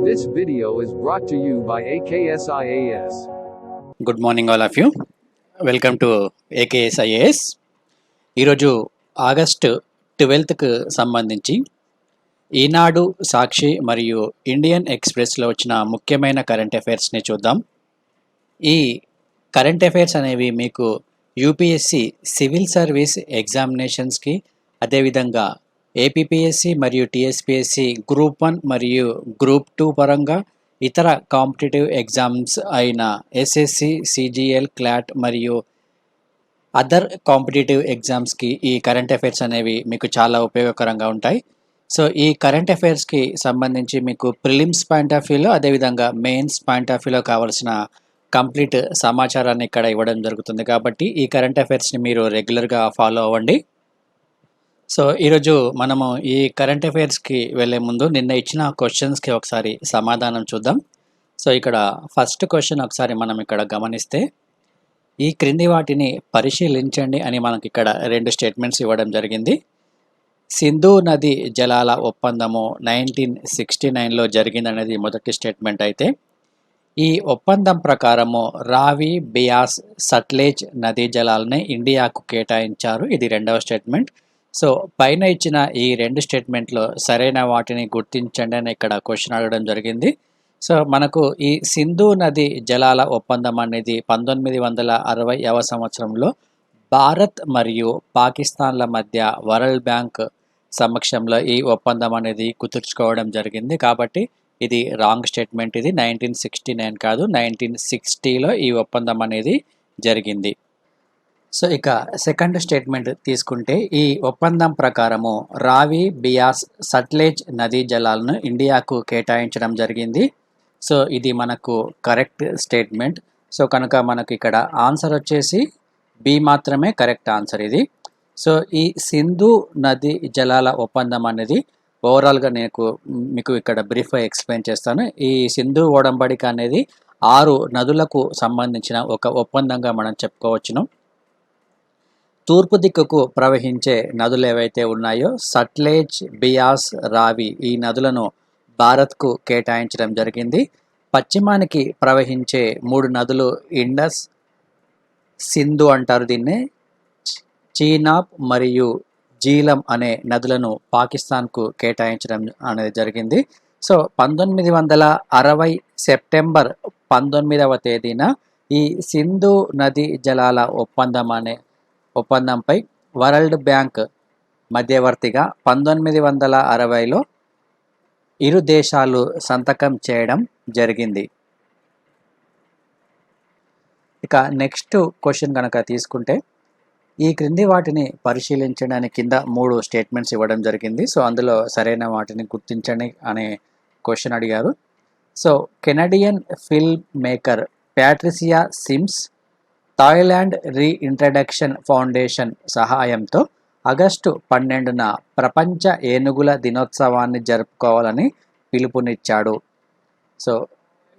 This video is brought to you by AKSIAS. Good morning all of you. Welcome to AKSIAS. ఈరోజు August 12కు సంబంధించి ఈనాడు, సాక్షి మరియు Indian ఎక్స్ప్రెస్లో వచ్చిన ముఖ్యమైన కరెంట్ అఫైర్స్ని చూద్దాం. ఈ కరెంట్ అఫైర్స్ అనేవి మీకు యూపీఎస్సి సివిల్ సర్వీస్ ఎగ్జామినేషన్స్కి, అదేవిధంగా ఏపీపీఎస్సి మరియు టీఎస్పీఎస్సి గ్రూప్ 1 మరియు గ్రూప్ 2 పరంగా ఇతర కాంపిటేటివ్ ఎగ్జామ్స్ అయిన ఎస్ఎస్సి, సిజిఎల్, క్లాట్ మరియు అదర్ కాంపిటేటివ్ ఎగ్జామ్స్కి ఈ కరెంట్ అఫైర్స్ అనేవి మీకు చాలా ఉపయోగకరంగా ఉంటాయి. సో ఈ కరెంట్ అఫైర్స్కి సంబంధించి మీకు ప్రిలిమ్స్ పాయింట్ ఆఫ్ వ్యూలో, అదేవిధంగా మెయిన్స్ పాయింట్ ఆఫ్ వ్యూలో కావాల్సిన కంప్లీట్ సమాచారాన్ని ఇక్కడ ఇవ్వడం జరుగుతుంది. కాబట్టి ఈ కరెంట్ అఫైర్స్ని మీరు రెగ్యులర్గా ఫాలో అవ్వండి. సో ఈరోజు మనము ఈ కరెంట్ అఫైర్స్కి వెళ్ళే ముందు నిన్న ఇచ్చిన క్వశ్చన్స్కి ఒకసారి సమాధానం చూద్దాం. సో ఇక్కడ ఫస్ట్ క్వశ్చన్ ఒకసారి మనం ఇక్కడ గమనిస్తే, ఈ క్రింది వాటిని పరిశీలించండి అని మనకి ఇక్కడ 2 స్టేట్మెంట్స్ ఇవ్వడం జరిగింది. సింధు నది జలాల ఒప్పందము 1969లో జరిగిందనేది మొదటి స్టేట్మెంట్ అయితే, ఈ ఒప్పందం ప్రకారము రావి, బియాస్, సట్లెజ్ నదీ జలాలని ఇండియాకు కేటాయించారు. ఇది రెండవ స్టేట్మెంట్. సో పైన ఇచ్చిన ఈ 2 స్టేట్మెంట్లో సరైన వాటిని గుర్తించండి అని ఇక్కడ క్వశ్చన్ అడగడం జరిగింది. సో మనకు ఈ సింధు నది జలాల ఒప్పందం అనేది 1960వ సంవత్సరంలో భారత్ మరియు పాకిస్తాన్ల మధ్య వరల్డ్ బ్యాంక్ సమక్షంలో ఈ ఒప్పందం అనేది కుదుర్చుకోవడం జరిగింది. కాబట్టి ఇది రాంగ్ స్టేట్మెంట్. ఇది 1969 కాదు, 1960లో ఈ ఒప్పందం అనేది జరిగింది. సో ఇక సెకండ్ స్టేట్మెంట్ తీసుకుంటే, ఈ ఒప్పందం ప్రకారము రావి, బియాస్, సట్లెజ్ నదీ జలాలను ఇండియాకు కేటాయించడం జరిగింది. సో ఇది మనకు కరెక్ట్ స్టేట్మెంట్. సో కనుక మనకు ఇక్కడ ఆన్సర్ వచ్చేసి బి మాత్రమే కరెక్ట్ ఆన్సర్ ఇది. సో ఈ సింధు నది జలాల ఒప్పందం అనేది ఓవరాల్గా మీకు ఇక్కడ బ్రీఫ్గా ఎక్స్ప్లెయిన్ చేస్తాను. ఈ సింధు ఒడంబడిక అనేది 6 నదులకు సంబంధించిన ఒక ఒప్పందంగా మనం చెప్పుకోవచ్చును. తూర్పు దిక్కుకు ప్రవహించే నదులు ఏవైతే ఉన్నాయో సట్లెజ్, బియాస్, రావి ఈ నదులను భారత్కు కేటాయించడం జరిగింది. పశ్చిమానికి ప్రవహించే 3 నదులు ఇండస్, సింధు అంటారు దీన్ని, చీనాబ్ మరియు జీలం అనే నదులను పాకిస్తాన్కు కేటాయించడం అనేది జరిగింది. సో 1960 సెప్టెంబర్ 19వ తేదీన ఈ సింధు నది జలాల ఒప్పందంపై వరల్డ్ బ్యాంక్ మధ్యవర్తిగా 1960లో ఇరు దేశాలు సంతకం చేయడం జరిగింది. ఇక నెక్స్ట్ క్వశ్చన్ కనుక తీసుకుంటే, ఈ క్రింది వాటిని పరిశీలించడానికి కింద 3 స్టేట్మెంట్స్ ఇవ్వడం జరిగింది. సో అందులో సరైన వాటిని గుర్తించండి అనే క్వశ్చన్ అడిగారు. So Canadian film maker Patricia Sims Thailand reintroduction foundation సహాయంతో ఆగస్టు 12న ప్రపంచ ఏనుగుల దినోత్సవాన్ని జరుపుకోవాలని పిలుపునిచ్చాడు. సో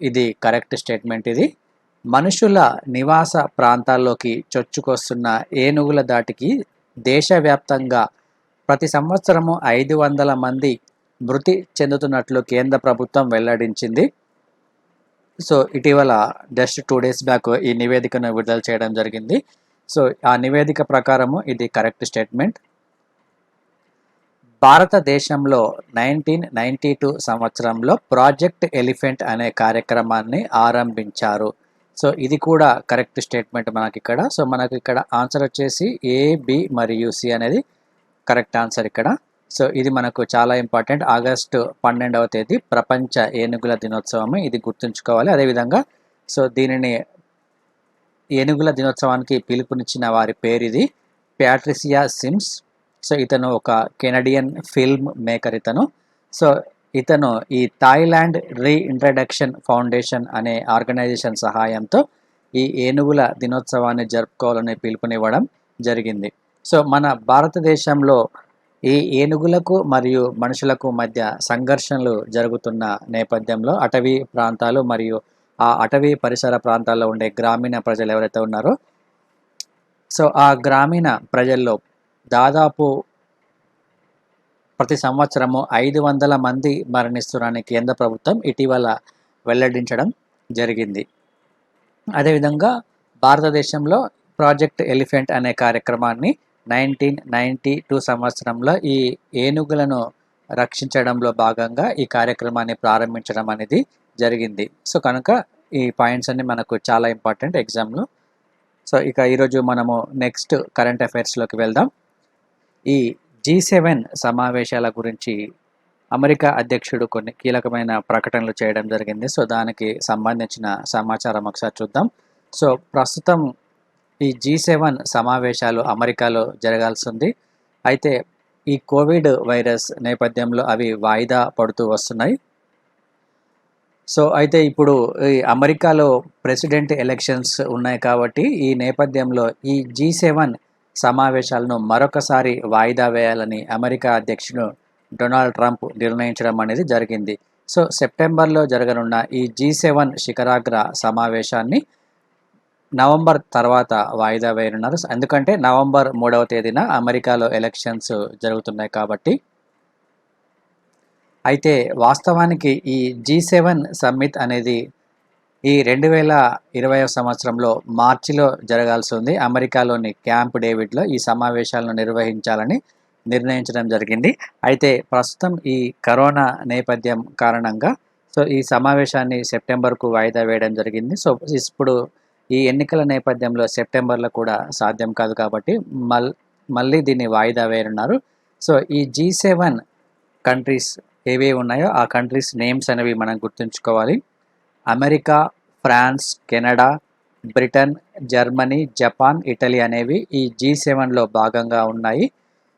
ఇది కరెక్ట్ స్టేట్మెంట్. ఇది మనుషుల నివాస ప్రాంతాల్లోకి చొచ్చుకొస్తున్న ఏనుగుల దాటికి దేశవ్యాప్తంగా ప్రతి సంవత్సరము 500 మంది మృతి చెందుతున్నట్లు కేంద్ర ప్రభుత్వం వెల్లడించింది. సో ఇటీవల జస్ట్ 2 days బ్యాక్ ఈ నివేదికను విడుదల చేయడం జరిగింది. సో ఆ నివేదిక ప్రకారము ఇది కరెక్ట్ స్టేట్మెంట్. భారతదేశంలో 1992 సంవత్సరంలో ప్రాజెక్ట్ ఎలిఫెంట్ అనే కార్యక్రమాన్ని ఆరంభించారు. సో ఇది కూడా కరెక్ట్ స్టేట్మెంట్ మనకి ఇక్కడ. సో మనకి ఇక్కడ ఆన్సర్ వచ్చేసి ఏ, బి మరియు సి అనేది కరెక్ట్ ఆన్సర్ ఇక్కడ. సో ఇది మనకు చాలా ఇంపార్టెంట్. ఆగస్టు 12వ తేదీ ప్రపంచ ఏనుగుల దినోత్సవం, ఇది గుర్తుంచుకోవాలి. అదేవిధంగా సో దీనిని ఏనుగుల దినోత్సవానికి పిలుపునిచ్చిన వారి పేరు ఇది ప్యాట్రిసియా సిమ్స్. సో ఇతను ఒక కెనడియన్ ఫిల్మ్ మేకర్ ఇతను. సో ఇతను ఈ థాయిలాండ్ రీఇంట్రడక్షన్ ఫౌండేషన్ అనే ఆర్గనైజేషన్ సహాయంతో ఈ ఏనుగుల దినోత్సవాన్ని జరుపుకోవాలనే పిలుపునివ్వడం జరిగింది. సో మన భారతదేశంలో ఈ ఏనుగులకు మరియు మనుషులకు మధ్య సంఘర్షణలు జరుగుతున్న నేపథ్యంలో అటవీ ప్రాంతాలు మరియు ఆ అటవీ పరిసర ప్రాంతాల్లో ఉండే గ్రామీణ ప్రజలు ఎవరైతే ఉన్నారో, సో ఆ గ్రామీణ ప్రజల్లో దాదాపు ప్రతి సంవత్సరము 500 మంది మరణిస్తున్నారని కేంద్ర ప్రభుత్వం ఇటీవల వెల్లడించడం జరిగింది. అదేవిధంగా భారతదేశంలో ప్రాజెక్ట్ ఎలిఫెంట్ అనే కార్యక్రమాన్ని 1992 సంవత్సరంలో ఈ ఏనుగులను రక్షించడంలో భాగంగా ఈ కార్యక్రమాన్ని ప్రారంభించడం అనేది జరిగింది. సో కనుక ఈ పాయింట్స్ అన్ని మనకు చాలా ఇంపార్టెంట్ ఎగ్జామ్లో. సో ఇక ఈరోజు మనము నెక్స్ట్ కరెంట్ అఫైర్స్లోకి వెళ్దాం. ఈ G7 సమావేశాల గురించి అమెరికా అధ్యక్షుడు కొన్ని కీలకమైన ప్రకటనలు చేయడం జరిగింది. సో దానికి సంబంధించిన సమాచారం ఒకసారి చూద్దాం. సో ప్రస్తుతం ఈ G7 సమావేశాలు అమెరికాలో జరగాల్సి ఉంది. అయితే ఈ కోవిడ్ వైరస్ నేపథ్యంలో అవి వాయిదా పడుతూ వస్తున్నాయి. సో అయితే ఇప్పుడు ఈ అమెరికాలో ప్రెసిడెంట్ ఎలక్షన్స్ ఉన్నాయి కాబట్టి ఈ నేపథ్యంలో ఈ G7 సమావేశాలను మరొకసారి వాయిదా వేయాలని అమెరికా అధ్యక్షుడు డొనాల్డ్ ట్రంప్ నిర్ణయించడం అనేది జరిగింది. సో సెప్టెంబర్లో జరగనున్న ఈ G7 శిఖరాగ్ర సమావేశాన్ని నవంబర్ తర్వాత వాయిదా వేయనున్నారు. ఎందుకంటే నవంబర్ 3వ తేదీన అమెరికాలో ఎలక్షన్స్ జరుగుతున్నాయి కాబట్టి. అయితే వాస్తవానికి ఈ G7 సమ్మిట్ అనేది ఈ 2020 సంవత్సరంలో మార్చిలో జరగాల్సి ఉంది. అమెరికాలోని క్యాంప్ డేవిడ్లో ఈ సమావేశాలను నిర్వహించాలని నిర్ణయించడం జరిగింది. అయితే ప్రస్తుతం ఈ కరోనా నేపథ్యం కారణంగా సో ఈ సమావేశాన్ని సెప్టెంబర్కు వాయిదా వేయడం జరిగింది. సో ఇప్పుడు ఈ ఎన్నికల నేపథ్యంలో సెప్టెంబర్లో కూడా సాధ్యం కాదు కాబట్టి మళ్ళీ దీన్ని వాయిదా వేయనున్నారు. సో ఈ G7 కంట్రీస్ ఏవే ఉన్నాయో ఆ కంట్రీస్ నేమ్స్ అనేవి మనం గుర్తుంచుకోవాలి. America, France, Canada, Britain, Germany, Japan, Italy అనేవి ఈ G7లో భాగంగా ఉన్నాయి.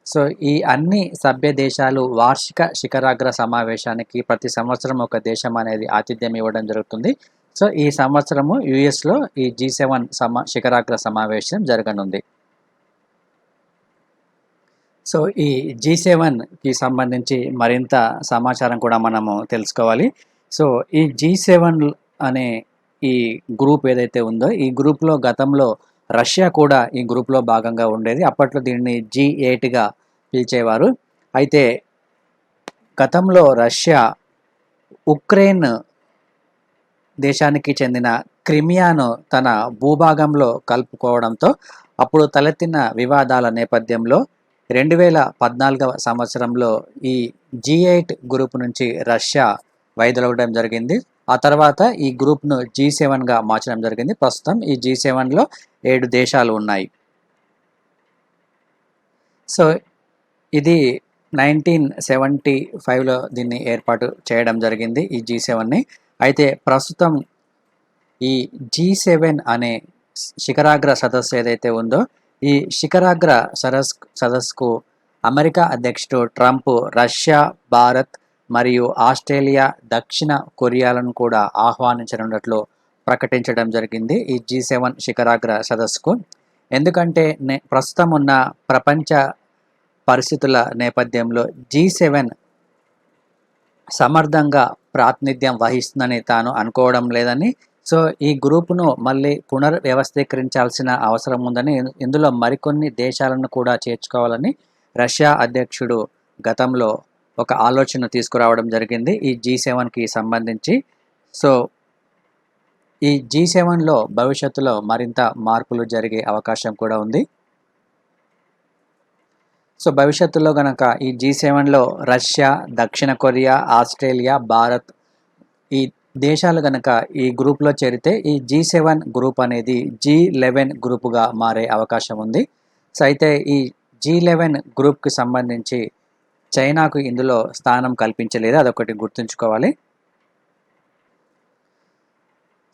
సో ఈ అన్ని సభ్య దేశాలు వార్షిక శిఖరాగ్ర సమావేశానికి ప్రతి సంవత్సరం ఒక దేశం అనేది ఆతిథ్యం ఇవ్వడం జరుగుతుంది. సో ఈ సంవత్సరము యుఎస్లో ఈ G7 శిఖరాగ్ర సమావేశం జరగనుంది. సో ఈ G7కి సంబంధించి మరింత సమాచారం కూడా మనము తెలుసుకోవాలి. సో ఈ G7 అనే ఈ గ్రూప్ ఏదైతే ఉందో ఈ గ్రూప్లో గతంలో రష్యా కూడా ఈ గ్రూప్లో భాగంగా ఉండేది. అప్పట్లో దీన్ని G8గా పిలిచేవారు. అయితే గతంలో రష్యా ఉక్రెయిన్ దేశానికి చెందిన క్రిమియాను తన భూభాగంలో కలుపుకోవడంతో అప్పుడు తలెత్తిన వివాదాల నేపథ్యంలో 2014 సంవత్సరంలో ఈ G8 గ్రూప్ నుంచి రష్యా వైదొలగడం జరిగింది. ఆ తర్వాత ఈ గ్రూప్ను G7గా మార్చడం జరిగింది. ప్రస్తుతం ఈ G7లో 7 దేశాలు ఉన్నాయి. సో ఇది 1975లో దీన్ని ఏర్పాటు చేయడం జరిగింది ఈ G7ని. అయితే ప్రస్తుతం ఈ G7 అనే శిఖరాగ్ర సదస్సు ఏదైతే ఉందో ఈ శిఖరాగ్ర సదస్సుకు అమెరికా అధ్యక్షుడు ట్రంప్ రష్యా, భారత్ మరియు ఆస్ట్రేలియా, దక్షిణ కొరియాలను కూడా ఆహ్వానించనున్నట్లు ప్రకటించడం జరిగింది ఈ G7 శిఖరాగ్ర సదస్సుకు. ఎందుకంటే ప్రస్తుతం ఉన్న ప్రపంచ పరిస్థితుల నేపథ్యంలో G7 సమర్థంగా ప్రాతినిధ్యం వహిస్తుందని తాను అనుకోవడం లేదని, సో ఈ గ్రూపును మళ్ళీ పునర్వ్యవస్థీకరించాల్సిన అవసరం ఉందని, ఇందులో మరికొన్ని దేశాలను కూడా చేర్చుకోవాలని రష్యా అధ్యక్షుడు గతంలో ఒక ఆలోచన తీసుకురావడం జరిగింది ఈ G7కి సంబంధించి. సో ఈ G7లో భవిష్యత్తులో మరింత మార్పులు జరిగే అవకాశం కూడా ఉంది. సో భవిష్యత్తులో కనుక ఈ G7లో రష్యా, దక్షిణ కొరియా, ఆస్ట్రేలియా, భారత్ ఈ దేశాలు కనుక ఈ గ్రూప్లో చేరితే ఈ G7 గ్రూప్ అనేది G11 గ్రూపుగా మారే అవకాశం ఉంది. సో అయితే ఈ G11 గ్రూప్కి సంబంధించి చైనాకు ఇందులో స్థానం కల్పించలేదు, అదొకటి గుర్తుంచుకోవాలి.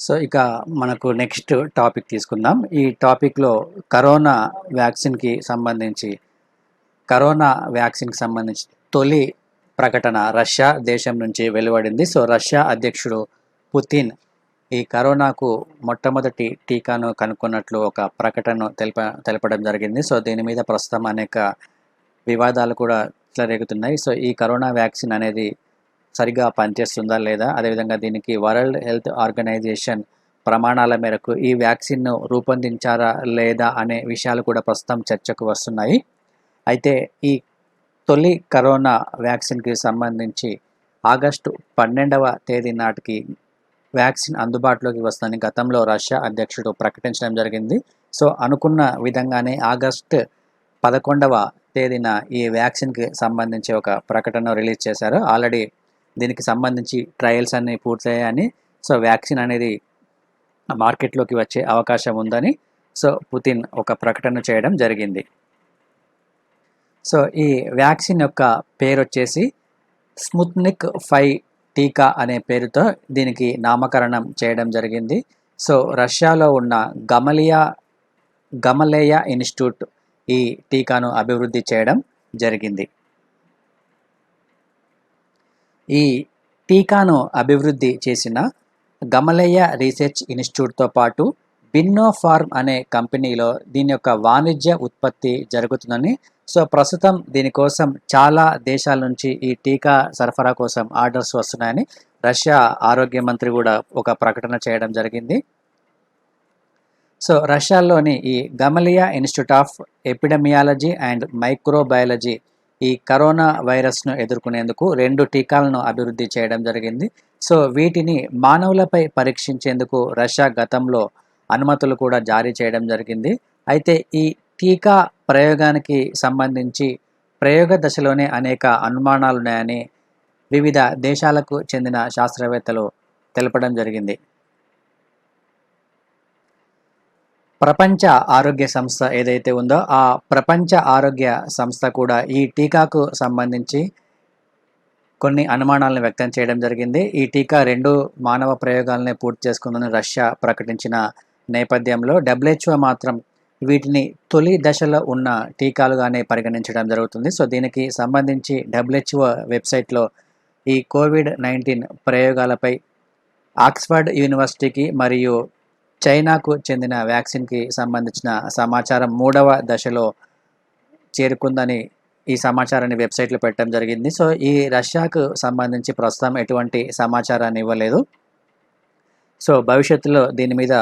సో ఇక మనకు నెక్స్ట్ టాపిక్ తీసుకుందాం. ఈ టాపిక్లో కరోనా వ్యాక్సిన్కి సంబంధించి తొలి ప్రకటన రష్యా దేశం నుంచి వెలువడింది. సో రష్యా అధ్యక్షుడు పుతిన్ ఈ కరోనాకు మొట్టమొదటి టీకాను కనుక్కున్నట్లు ఒక ప్రకటన తెలపడం జరిగింది. సో దీని మీద ప్రస్తుతం అనేక వివాదాలు కూడా రేగుతున్నాయి. సో ఈ కరోనా వ్యాక్సిన్ అనేది సరిగా పనిచేస్తుందా లేదా, అదేవిధంగా దీనికి వరల్డ్ హెల్త్ ఆర్గనైజేషన్ ప్రమాణాల మేరకు ఈ వ్యాక్సిన్ను రూపొందించారా లేదా అనే విషయాలు కూడా ప్రస్తుతం చర్చకు వస్తున్నాయి. అయితే ఈ తొలి కరోనా వ్యాక్సిన్కి సంబంధించి ఆగస్టు 12వ తేదీ నాటికి వ్యాక్సిన్ అందుబాటులోకి వస్తుందని గతంలో రష్యా అధ్యక్షుడు ప్రకటించడం జరిగింది. సో అనుకున్న విధంగానే ఆగస్టు 11వ తేదీన ఈ వ్యాక్సిన్కి సంబంధించి ఒక ప్రకటన రిలీజ్ చేశారు. ఆల్రెడీ దీనికి సంబంధించి ట్రయల్స్ అన్నీ పూర్తయ్యాయని, సో వ్యాక్సిన్ అనేది మార్కెట్లోకి వచ్చే అవకాశం ఉందని సో పుతిన్ ఒక ప్రకటన చేయడం జరిగింది. సో ఈ వ్యాక్సిన్ యొక్క పేరు వచ్చేసి స్పుత్నిక్ 5 టీకా అనే పేరుతో దీనికి నామకరణం చేయడం జరిగింది. సో రష్యాలో ఉన్న గమలేయా ఇన్స్టిట్యూట్ ఈ టీకాను అభివృద్ధి చేయడం జరిగింది. ఈ టీకాను అభివృద్ధి చేసిన గమలేయా రీసెర్చ్ ఇన్స్టిట్యూట్తో పాటు బిన్నోఫార్మ్ అనే కంపెనీలో దీని యొక్క వాణిజ్య ఉత్పత్తి జరుగుతుందని, సో ప్రస్తుతం దీనికోసం చాలా దేశాల నుంచి ఈ టీకా సరఫరా కోసం ఆర్డర్స్ వస్తున్నాయని రష్యా ఆరోగ్య మంత్రి కూడా ఒక ప్రకటన చేయడం జరిగింది. సో రష్యాలోని ఈ Gamaleya institute of epidemiology and microbiology ఈ కరోనా వైరస్ను ఎదుర్కొనేందుకు 2 టీకాలను అభివృద్ధి చేయడం జరిగింది. సో వీటిని మానవులపై పరీక్షించేందుకు రష్యా గతంలో అనుమతులు కూడా జారీ చేయడం జరిగింది. అయితే ఈ టీకా ప్రయోగానికి సంబంధించి ప్రయోగ దశలోనే అనేక అనుమానాలున్నాయని వివిధ దేశాలకు చెందిన శాస్త్రవేత్తలు తెలపడం జరిగింది. ప్రపంచ ఆరోగ్య సంస్థ ఏదైతే ఉందో ఆ ప్రపంచ ఆరోగ్య సంస్థ కూడా ఈ టీకాకు సంబంధించి కొన్ని అనుమానాలను వ్యక్తం చేయడం జరిగింది. ఈ టీకా 2 మానవ ప్రయోగాలనే పూర్తి చేసుకుందని రష్యా ప్రకటించిన నేపథ్యంలో WHO మాత్రం వీటిని తొలి దశలో ఉన్న టీకాలుగానే పరిగణించడం జరుగుతుంది. సో దీనికి సంబంధించి WHO వెబ్సైట్లో ఈ కోవిడ్-19 ప్రయోగాలపై ఆక్స్ఫర్డ్ యూనివర్సిటీకి మరియు చైనాకు చెందిన వ్యాక్సిన్కి సంబంధించిన సమాచారం 3వ దశలో చేరుకుందని ఈ సమాచారాన్ని వెబ్సైట్లో పెట్టడం జరిగింది. సో ఈ రష్యాకు సంబంధించి ప్రస్తుతం ఎటువంటి సమాచారాన్ని ఇవ్వలేదు. సో భవిష్యత్తులో దీని మీద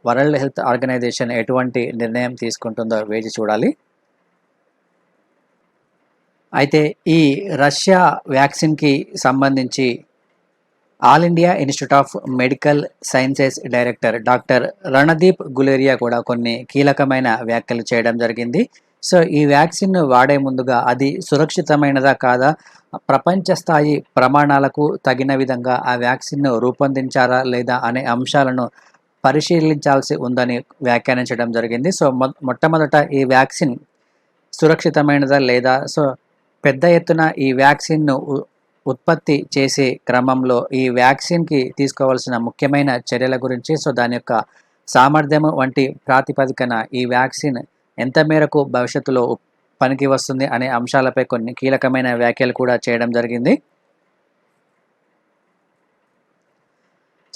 వరల్డ్ హెల్త్ ఆర్గనైజేషన్ ఎటువంటి నిర్ణయం తీసుకుంటుందో వేచి చూడాలి. అయితే ఈ రష్యా వ్యాక్సిన్కి సంబంధించి all India institute of medical sciences director doctor Randeep Guleria కూడా కొన్ని కీలకమైన వ్యాఖ్యలు చేయడం జరిగింది. సో ఈ వ్యాక్సిన్ను వాడే ముందుగా అది సురక్షితమైనదా కాదా, ప్రపంచ స్థాయి ప్రమాణాలకు తగిన విధంగా ఆ వ్యాక్సిన్ను రూపొందించారా లేదా అనే అంశాలను పరిశీలించాల్సి ఉందని వ్యాఖ్యానించడం జరిగింది. సో మొట్టమొదట ఈ వ్యాక్సిన్ సురక్షితమైనదా లేదా, సో పెద్ద ఎత్తున ఈ వ్యాక్సిన్ను ఉత్పత్తి చేసే క్రమంలో ఈ వ్యాక్సిన్కి తీసుకోవాల్సిన ముఖ్యమైన చర్యల గురించి, సో దాని యొక్క సామర్థ్యం వంటి ప్రాతిపదికన ఈ వ్యాక్సిన్ ఎంత మేరకు భవిష్యత్తులో పనికి వస్తుంది అనే అంశాలపై కొన్ని కీలకమైన వ్యాఖ్యలు కూడా చేయడం జరిగింది.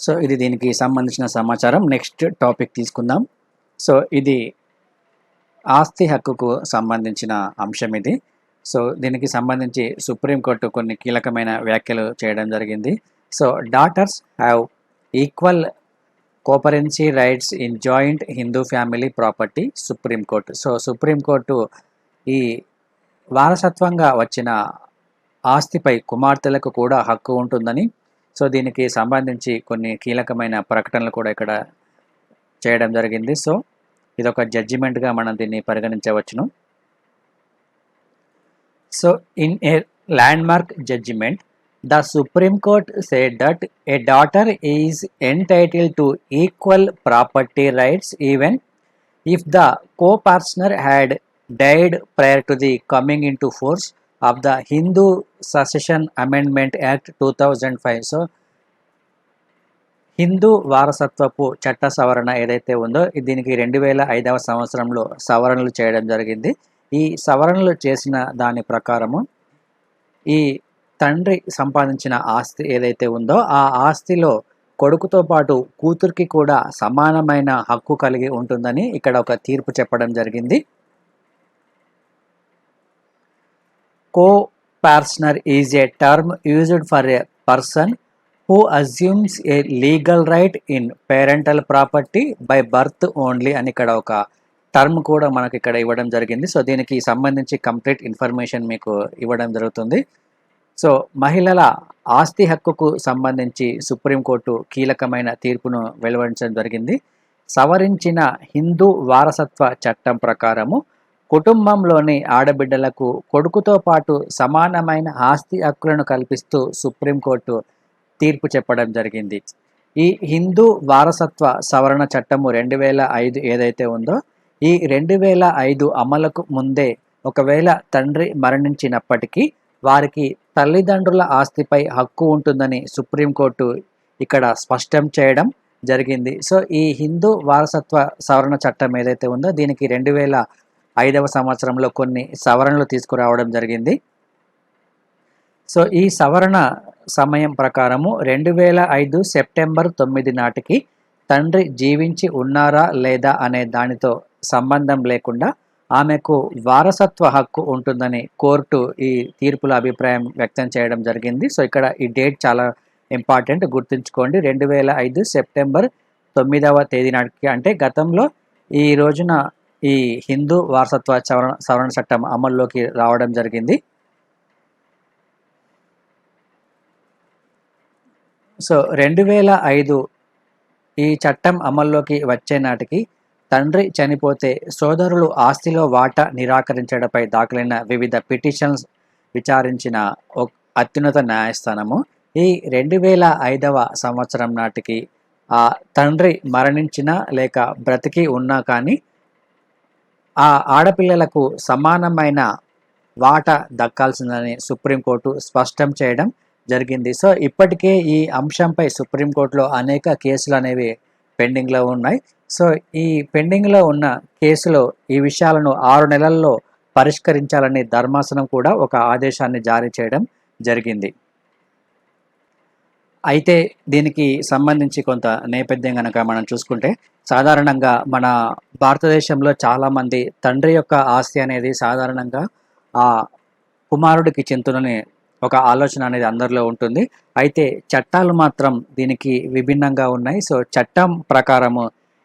సో ఇది దీనికి సంబంధించిన సమాచారం. నెక్స్ట్ టాపిక్ తీసుకుందాం. సో ఇది ఆస్తి హక్కుకు సంబంధించిన అంశం ఇది. సో దీనికి సంబంధించి సుప్రీంకోర్టు కొన్ని కీలకమైన వ్యాఖ్యలు చేయడం జరిగింది. So daughters have equal coparcenary rights in joint Hindu family property supreme court. So supreme court ఈ వారసత్వంగా వచ్చిన ఆస్తిపై కుమార్తెలకు కూడా హక్కు ఉంటుందని, సో దీనికి సంబంధించి కొన్ని కీలకమైన ప్రకటనలు కూడా ఇక్కడ చేయడం జరిగింది. సో ఇదొక జడ్జిమెంట్గా మనం దీన్ని పరిగణించవచ్చును. So in a landmark judgment, the Supreme Court said that a daughter is entitled to equal property rights even if the co-partner had died prior to the coming into force of the Hindu Succession Amendment Act 2005. So Hindu వారసత్వపు చట్ట సవరణ ఏదైతే ఉందో దీనికి 2005వ సంవత్సరంలో సవరణలు చేయడం జరిగింది. ఈ సవరణలు చేసిన దాని ప్రకారము ఈ తండ్రి సంపాదించిన ఆస్తి ఏదైతే ఉందో ఆ ఆస్తిలో కొడుకుతో పాటు కూతురికి కూడా సమానమైన హక్కు కలిగి ఉంటుందని ఇక్కడ ఒక తీర్పు చెప్పడం జరిగింది. Co-partner is a term used for a person who assumes a legal right in parental property by birth only అని ఇక్కడ ఒక టర్మ్ కూడా మనకి ఇక్కడ ఇవ్వడం జరిగింది. సో దీనికి సంబంధించి కంప్లీట్ ఇన్ఫర్మేషన్ మీకు ఇవ్వడం జరుగుతుంది. సో మహిళల ఆస్తి హక్కుకు సంబంధించి సుప్రీంకోర్టు కీలకమైన తీర్పును వెలువరించడం జరిగింది. సవరించిన హిందూ వారసత్వ చట్టం ప్రకారము కుటుంబంలోని ఆడబిడ్డలకు కొడుకుతో పాటు సమానమైన ఆస్తి హక్కులను కల్పిస్తూ సుప్రీంకోర్టు తీర్పు చెప్పడం జరిగింది. ఈ హిందూ వారసత్వ సవరణ చట్టము 2005 ఏదైతే ఉందో ఈ 2005 అమలుకు ముందే ఒకవేళ తండ్రి మరణించినప్పటికీ వారికి తల్లిదండ్రుల ఆస్తిపై హక్కు ఉంటుందని సుప్రీంకోర్టు ఇక్కడ స్పష్టం చేయడం జరిగింది. సో ఈ హిందూ వారసత్వ సవరణ చట్టం ఏదైతే ఉందో దీనికి 2005వ సంవత్సరంలో కొన్ని సవరణలు తీసుకురావడం జరిగింది. సో ఈ సవరణ సమయం ప్రకారము 2005 సెప్టెంబర్ 9 నాటికి తండ్రి జీవించి ఉన్నారా లేదా అనే దానితో సంబంధం లేకుండా ఆమెకు వారసత్వ హక్కు ఉంటుందని కోర్టు ఈ తీర్పుల అభిప్రాయం వ్యక్తం చేయడం జరిగింది. సో ఇక్కడ ఈ డేట్ చాలా ఇంపార్టెంట్, గుర్తుంచుకోండి. 2005 సెప్టెంబర్ 9వ తేదీ నాటికి, అంటే గతంలో ఈ రోజున ఈ హిందూ వారసత్వ సవరణ చట్టం అమల్లోకి రావడం జరిగింది. సో 2005 ఈ చట్టం అమల్లోకి వచ్చే నాటికి తండ్రి చనిపోతే సోదరులు ఆస్తిలో వాటా నిరాకరించడంపై దాఖలైన వివిధ పిటిషన్స్ విచారించిన అత్యున్నత న్యాయస్థానము ఈ 2005వ సంవత్సరం నాటికి ఆ తండ్రి మరణించినా లేక బ్రతికి ఉన్నా కానీ ఆ ఆడపిల్లలకు సమానమైన వాటా దక్కాల్సిందని సుప్రీంకోర్టు స్పష్టం చేయడం జరిగింది. సో ఇప్పటికే ఈ అంశంపై సుప్రీంకోర్టులో అనేక కేసులు అనేవి పెండింగ్లో ఉన్నాయి. సో ఈ పెండింగ్లో ఉన్న కేసులో ఈ విషయాలను 6 నెలల్లో పరిష్కరించాలని ధర్మాసనం కూడా ఒక ఆదేశాన్ని జారీ చేయడం జరిగింది. అయితే దీనికి సంబంధించి కొంత నేపథ్యం కనుక మనం చూసుకుంటే, సాధారణంగా మన భారతదేశంలో చాలామంది తండ్రి యొక్క ఆస్తి అనేది సాధారణంగా ఆ కుమారుడికి చెందుతుందని ఒక ఆలోచన అనేది అందరిలో ఉంటుంది. అయితే చట్టాలు మాత్రం దీనికి విభిన్నంగా ఉన్నాయి. సో చట్టం ప్రకారము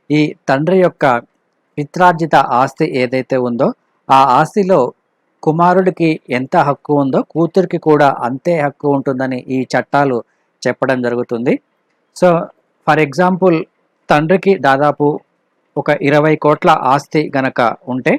ఈ తండ్రి యొక్క పిత్రార్జిత ఆస్తి ఏదైతే ఉందో ఆ ఆస్తిలో కుమారుడికి ఎంత హక్కు ఉందో కూతురికి కూడా అంతే హక్కు ఉంటుందని ఈ చట్టాలు చెప్పడం జరుగుతుంది. సో ఫర్ ఎగ్జాంపుల్ తండ్రికి దాదాపు ఒక 20 కోట్ల ఆస్తి గనక ఉంటే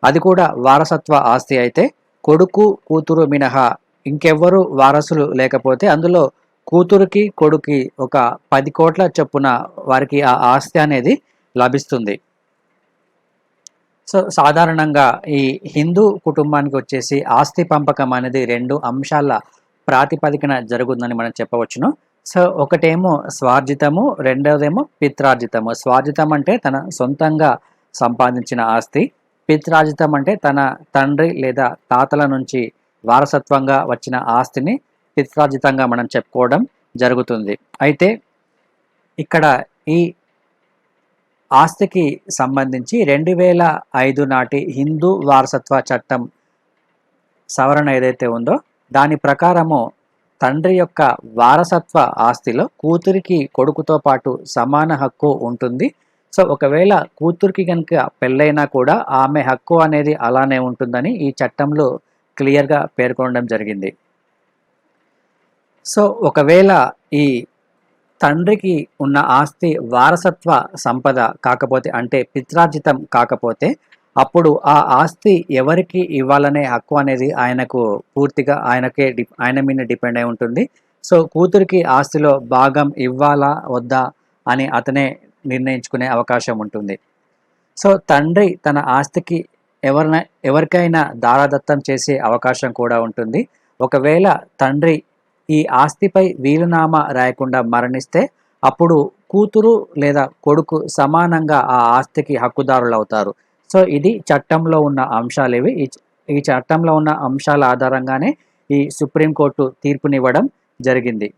అది కూడా వారసత్వ ఆస్తి అయితే కొడుకు కూతురు మినహా ఇంకెవ్వరు వారసులు లేకపోతే అందులో కూతురికి కొడుకి ఒక 10 కోట్ల చొప్పున వారికి ఆ ఆస్తి అనేది లభిస్తుంది. సో సాధారణంగా ఈ హిందూ కుటుంబానికి వచ్చేసి ఆస్తి పంపకం అనేది 2 అంశాల ప్రాతిపదికన జరుగుతుందని మనం చెప్పవచ్చును. సో ఒకటేమో స్వార్జితము, రెండవదేమో పిత్రార్జితము. స్వార్జితం అంటే తన సొంతంగా సంపాదించిన ఆస్తి, పిత్రార్జితం అంటే తన తండ్రి లేదా తాతల నుంచి వారసత్వంగా వచ్చిన ఆస్తిని పిత్రార్జితంగా మనం చెప్పుకోవడం జరుగుతుంది. అయితే ఇక్కడ ఈ ఆస్తికి సంబంధించి 2005 నాటి హిందూ వారసత్వ చట్టం సవరణ ఏదైతే ఉందో దాని ప్రకారము తండ్రి యొక్క వారసత్వ ఆస్తిలో కూతురికి కొడుకుతో పాటు సమాన హక్కు ఉంటుంది. సో ఒకవేళ కూతురికి కనుక పెళ్ళైనా కూడా ఆమె హక్కు అనేది అలానే ఉంటుందని ఈ చట్టంలో క్లియర్గా పేర్కొనడం జరిగింది. సో ఒకవేళ ఈ తండ్రికి ఉన్న ఆస్తి వారసత్వ సంపద కాకపోతే, అంటే పిత్రార్జితం కాకపోతే, అప్పుడు ఆ ఆస్తి ఎవరికి ఇవ్వాలనే హక్కు అనేది ఆయనకు పూర్తిగా ఆయన మీద డిపెండ్ అయి ఉంటుంది. సో కూతురికి ఆస్తిలో భాగం ఇవ్వాలా వద్దా అని అతనే నిర్ణయించుకునే అవకాశం ఉంటుంది. సో తండ్రి తన ఆస్తికి ఎవరికైనా దారాదత్తం చేసే అవకాశం కూడా ఉంటుంది. ఒకవేళ తండ్రి ఈ ఆస్తిపై వీలునామా రాయకుండా మరణిస్తే అప్పుడు కూతురు లేదా కొడుకు సమానంగా ఆ ఆస్తికి హక్కుదారులు అవుతారు. సో ఇది చట్టంలో ఉన్న అంశాలు ఇవి. ఈ చట్టంలో ఉన్న అంశాల ఆధారంగానే ఈ సుప్రీంకోర్టు తీర్పునివ్వడం జరిగింది.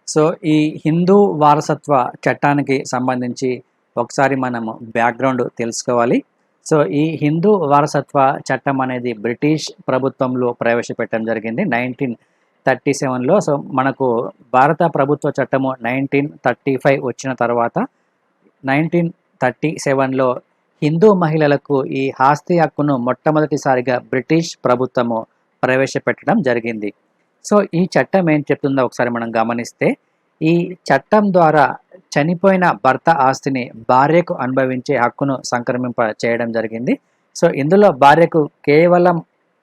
సో ఈ హిందూ వారసత్వ చట్టానికి సంబంధించి ఒకసారి మనము బ్యాక్గ్రౌండ్ తెలుసుకోవాలి. సో ఈ హిందూ వారసత్వ చట్టం అనేది బ్రిటిష్ ప్రభుత్వంలో ప్రవేశపెట్టడం జరిగింది 1937లో. సో మనకు భారత ప్రభుత్వ చట్టము 1935 వచ్చిన తర్వాత 1937లో హిందూ మహిళలకు ఈ ఆస్తి హక్కును మొట్టమొదటిసారిగా బ్రిటిష్ ప్రభుత్వము ప్రవేశపెట్టడం జరిగింది. సో ఈ చట్టం ఏం చెప్తుందో ఒకసారి మనం గమనిస్తే, ఈ చట్టం ద్వారా చనిపోయిన భర్త ఆస్తిని భార్యకు అనుభవించే హక్కును సంక్రమింప చేయడం జరిగింది. సో ఇందులో భార్యకు కేవలం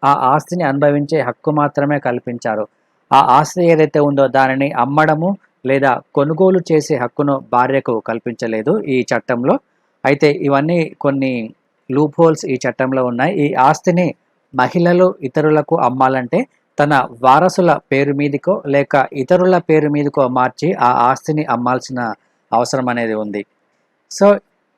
ఆ ఆస్తిని అనుభవించే హక్కు మాత్రమే కల్పించారు. ఆ ఆస్తి ఏదైతే ఉందో దానిని అమ్మడము లేదా కొనుగోలు చేసే హక్కును భార్యకు కల్పించలేదు ఈ చట్టంలో. అయితే ఇవన్నీ కొన్ని లూప్ హోల్స్ ఈ చట్టంలో ఉన్నాయి. ఈ ఆస్తిని మహిళలు ఇతరులకు అమ్మాలంటే తన వారసుల పేరు మీదకో లేక ఇతరుల పేరు మీదకో మార్చి ఆ ఆస్తిని అమ్మాల్సిన అవసరం అనేది ఉంది. సో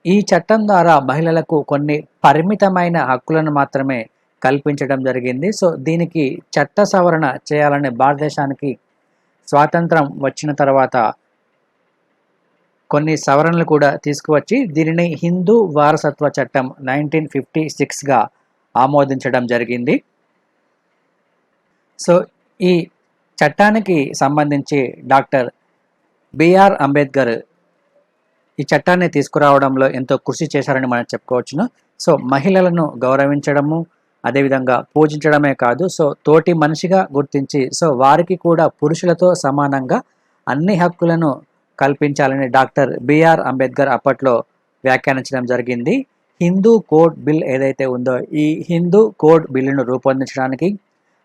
ఈ చట్టం ద్వారా మహిళలకు కొన్ని పరిమితమైన హక్కులను మాత్రమే కల్పించడం జరిగింది. సో దీనికి చట్ట సవరణ చేయాలనే భారతదేశానికి స్వాతంత్రం వచ్చిన తర్వాత కొన్ని సవరణలు కూడా తీసుకువచ్చి దీనిని హిందూ వారసత్వ చట్టం 1956గా ఆమోదించడం జరిగింది. సో ఈ చట్టానికి సంబంధించి డాక్టర్ బిఆర్ అంబేద్కర్ ఈ చట్టాన్ని తీసుకురావడంలో ఎంతో కృషి చేశారని మనం చెప్పుకోవచ్చును. సో మహిళలను గౌరవించడము, అదేవిధంగా పూజించడమే కాదు, సో తోటి మనిషిగా గుర్తించి సో వారికి కూడా పురుషులతో సమానంగా అన్ని హక్కులను కల్పించాలని డాక్టర్ బిఆర్ అంబేద్కర్ అప్పట్లో వ్యాఖ్యానించడం జరిగింది. హిందూ కోడ్ బిల్ ఏదైతే ఉందో ఈ హిందూ కోడ్ బిల్లును రూపొందించడానికి,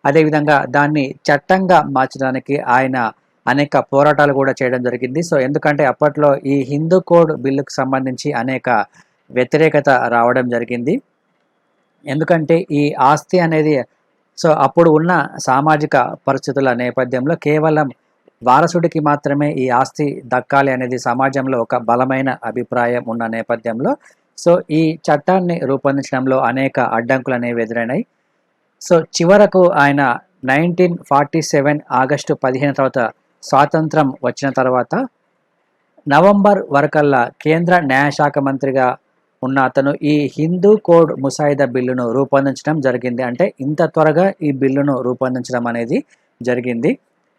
అదేవిధంగా దాన్ని చట్టంగా మార్చడానికి ఆయన అనేక పోరాటాలు కూడా చేయడం జరిగింది. సో ఎందుకంటే అప్పట్లో ఈ హిందూ కోడ్ బిల్లుకు సంబంధించి అనేక వ్యతిరేకత రావడం జరిగింది. ఎందుకంటే ఈ ఆస్తి అనేది సో అప్పుడు ఉన్న సామాజిక పరిస్థితుల నేపథ్యంలో కేవలం వారసుడికి మాత్రమే ఈ ఆస్తి దక్కాలి అనేది సమాజంలో ఒక బలమైన అభిప్రాయం ఉన్న నేపథ్యంలో సో ఈ చట్టాన్ని రూపొందించడంలో అనేక అడ్డంకులు అనేవి ఎదురైనాయి. సో చివరకు ఆయన 1947 ఆగస్టు 15 తర్వాత స్వాతంత్రం వచ్చిన తర్వాత నవంబర్ వరకల్లా కేంద్ర న్యాయశాఖ మంత్రిగా ఉన్న అతను ఈ హిందూ కోడ్ ముసాయిదా బిల్లును రూపొందించడం జరిగింది. అంటే ఇంత త్వరగా ఈ బిల్లును రూపొందించడం అనేది జరిగింది.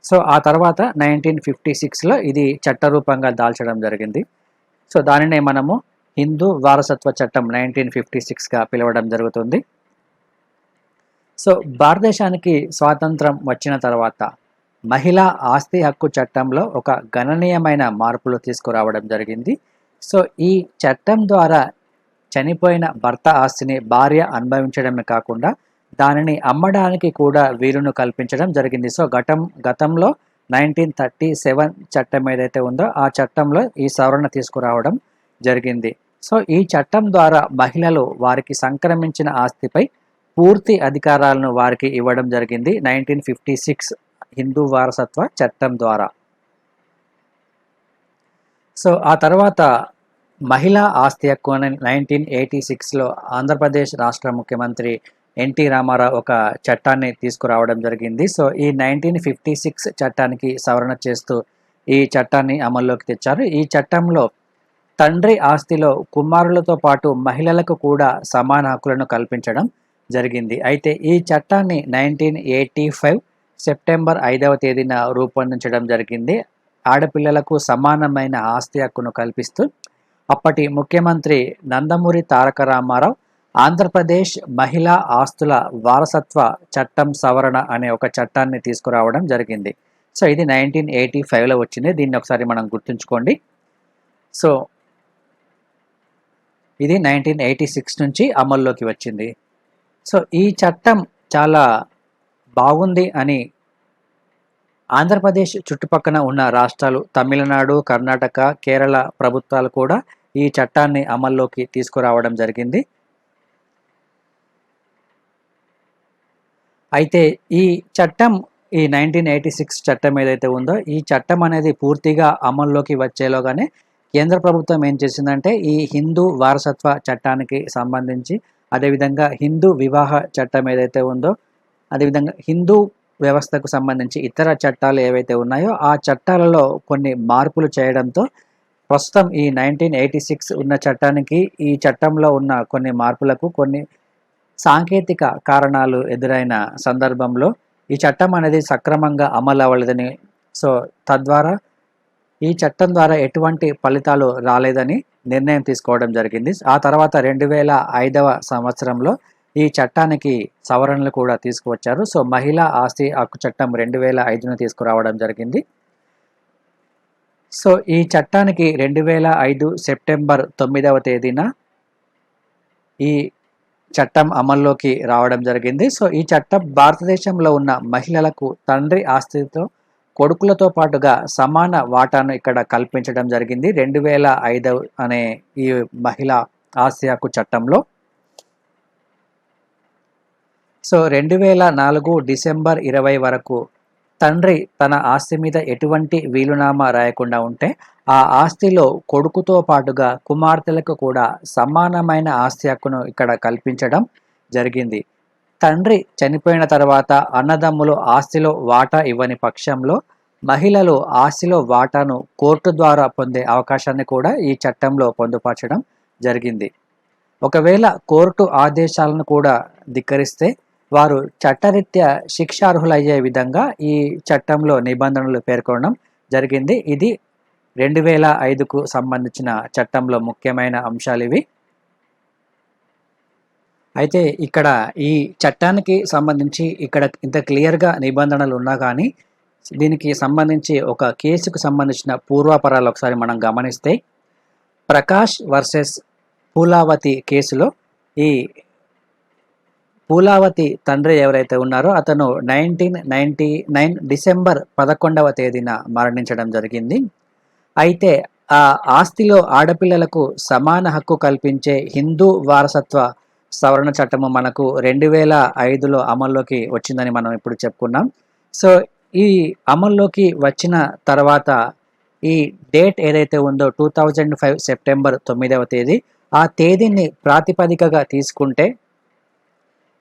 సో ఆ తర్వాత 1956లో ఇది చట్టరూపంగా దాల్చడం జరిగింది. సో దానినే మనము హిందూ వారసత్వ చట్టం 1956గా పిలవడం జరుగుతుంది. సో భారతదేశానికి స్వాతంత్రం వచ్చిన తర్వాత మహిళా ఆస్తి హక్కు చట్టంలో ఒక గణనీయమైన మార్పులు తీసుకురావడం జరిగింది. సో ఈ చట్టం ద్వారా చనిపోయిన భర్త ఆస్తిని భార్య అనుభవించడమే కాకుండా దానిని అమ్మడానికి కూడా వీలును కల్పించడం జరిగింది. సో గతంలో 1937 చట్టం ఏదైతే ఉందో ఆ చట్టంలో ఈ సవరణ తీసుకురావడం జరిగింది. సో ఈ చట్టం ద్వారా మహిళలు వారికి సంక్రమించిన ఆస్తిపై పూర్తి అధికారాలను వారికి ఇవ్వడం జరిగింది 1956 హిందూ వారసత్వ చట్టం ద్వారా. సో ఆ తర్వాత మహిళా ఆస్తి హక్కు అని 1986లో ఆంధ్రప్రదేశ్ రాష్ట్ర ముఖ్యమంత్రి ఎన్టీ రామారావు ఒక చట్టాన్ని తీసుకురావడం జరిగింది. సో ఈ 1956 చట్టానికి సవరణ చేస్తూ ఈ చట్టాన్ని అమల్లోకి తెచ్చారు. ఈ చట్టంలో తండ్రి ఆస్తిలో కుమారులతో పాటు మహిళలకు కూడా సమాన హక్కులను కల్పించడం జరిగింది. అయితే ఈ చట్టాన్ని 1985 సెప్టెంబర్ 5వ తేదీన రూపొందించడం జరిగింది. ఆడపిల్లలకు సమానమైన ఆస్తి హక్కును కల్పిస్తూ అప్పటి ముఖ్యమంత్రి నందమూరి తారక రామారావు ఆంధ్రప్రదేశ్ మహిళా ఆస్తుల వారసత్వ చట్టం సవరణ అనే ఒక చట్టాన్ని తీసుకురావడం జరిగింది. సో ఇది 1985లో వచ్చింది. దీన్ని ఒకసారి మనం గుర్తుంచుకోండి. సో ఇది 1986 నుంచి అమల్లోకి వచ్చింది. సో ఈ చట్టం చాలా బాగుంది అని ఆంధ్రప్రదేశ్ చుట్టుపక్కల ఉన్న రాష్ట్రాలు తమిళనాడు, కర్ణాటక, కేరళ ప్రభుత్వాలు కూడా ఈ చట్టాన్ని అమల్లోకి తీసుకురావడం జరిగింది. అయితే ఈ చట్టం ఈ 1986 చట్టం ఏదైతే ఉందో ఈ చట్టం అనేది పూర్తిగా అమల్లోకి వచ్చేలోగానే కేంద్ర ప్రభుత్వం ఏం చేసిందంటే ఈ హిందూ వారసత్వ చట్టానికి సంబంధించి, అదేవిధంగా హిందూ వివాహ చట్టం ఏదైతే ఉందో, అదేవిధంగా హిందూ వ్యవస్థకు సంబంధించి ఇతర చట్టాలు ఏవైతే ఉన్నాయో ఆ చట్టాలలో కొన్ని మార్పులు చేయడంతో ప్రస్తుతం ఈ 1986 ఉన్న చట్టానికి ఈ చట్టంలో ఉన్న కొన్ని మార్పులకు కొన్ని సాంకేతిక కారణాలు ఎదురైన సందర్భంలో ఈ చట్టం అనేది సక్రమంగా అమలు అవ్వలేదని, సో తద్వారా ఈ చట్టం ద్వారా ఎటువంటి ఫలితాలు రాలేదని నిర్ణయం తీసుకోవడం జరిగింది. ఆ తర్వాత 2005వ సంవత్సరంలో ఈ చట్టానికి సవరణలు కూడా తీసుకువచ్చారు. సో మహిళా ఆస్తి హక్కు చట్టం 2005ను తీసుకురావడం జరిగింది. సో ఈ చట్టానికి 2005 సెప్టెంబర్ 9వ తేదీన ఈ చట్టం అమల్లోకి రావడం జరిగింది. సో ఈ చట్టం భారతదేశంలో ఉన్న మహిళలకు తండ్రి ఆస్తితో కొడుకులతో పాటుగా సమాన వాటాను ఇక్కడ కల్పించడం జరిగింది 2005 అనే ఈ మహిళా ఆస్తి హక్కు చట్టంలో. సో 2004 డిసెంబర్ 20 వరకు తండ్రి తన ఆస్తి మీద ఎటువంటి వీలునామా రాయకుండా ఉంటే ఆ ఆస్తిలో కొడుకుతో పాటుగా కుమార్తెలకు కూడా సమానమైన ఆస్తి హక్కును ఇక్కడ కల్పించడం జరిగింది. తండ్రి చనిపోయిన తర్వాత అన్నదమ్ములు ఆస్తిలో వాటా ఇవ్వని పక్షంలో మహిళలు ఆస్తిలో వాటాను కోర్టు ద్వారా పొందే అవకాశాన్ని కూడా ఈ చట్టంలో పొందుపరచడం జరిగింది. ఒకవేళ కోర్టు ఆదేశాలను కూడా ధిక్కరిస్తే వారు చట్టరీత్యా శిక్షార్హులయ్యే విధంగా ఈ చట్టంలో నిబంధనలు పేర్కొనడం జరిగింది. ఇది 2005కు సంబంధించిన చట్టంలో ముఖ్యమైన అంశాలు ఇవి. అయితే ఇక్కడ ఈ చట్టానికి సంబంధించి ఇక్కడ ఇంత క్లియర్గా నిబంధనలు ఉన్నా కానీ దీనికి సంబంధించి ఒక కేసుకు సంబంధించిన పూర్వాపరాలు ఒకసారి మనం గమనిస్తే ప్రకాష్ వర్సెస్ పూలావతి కేసులో ఈ పూలావతి తండ్రి ఎవరైతే ఉన్నారో అతను 1999 డిసెంబర్ 11వ తేదీన మరణించడం జరిగింది. అయితే ఆ ఆస్తిలో ఆడపిల్లలకు సమాన హక్కు కల్పించే హిందూ వారసత్వ సవరణ చట్టము మనకు 2005లో అమల్లోకి వచ్చిందని మనం ఇప్పుడు చెప్పుకున్నాం. సో ఈ అమల్లోకి వచ్చిన తర్వాత ఈ డేట్ ఏదైతే ఉందో 2005 సెప్టెంబర్ 9వ తేదీ, ఆ తేదీని ప్రాతిపదికగా తీసుకుంటే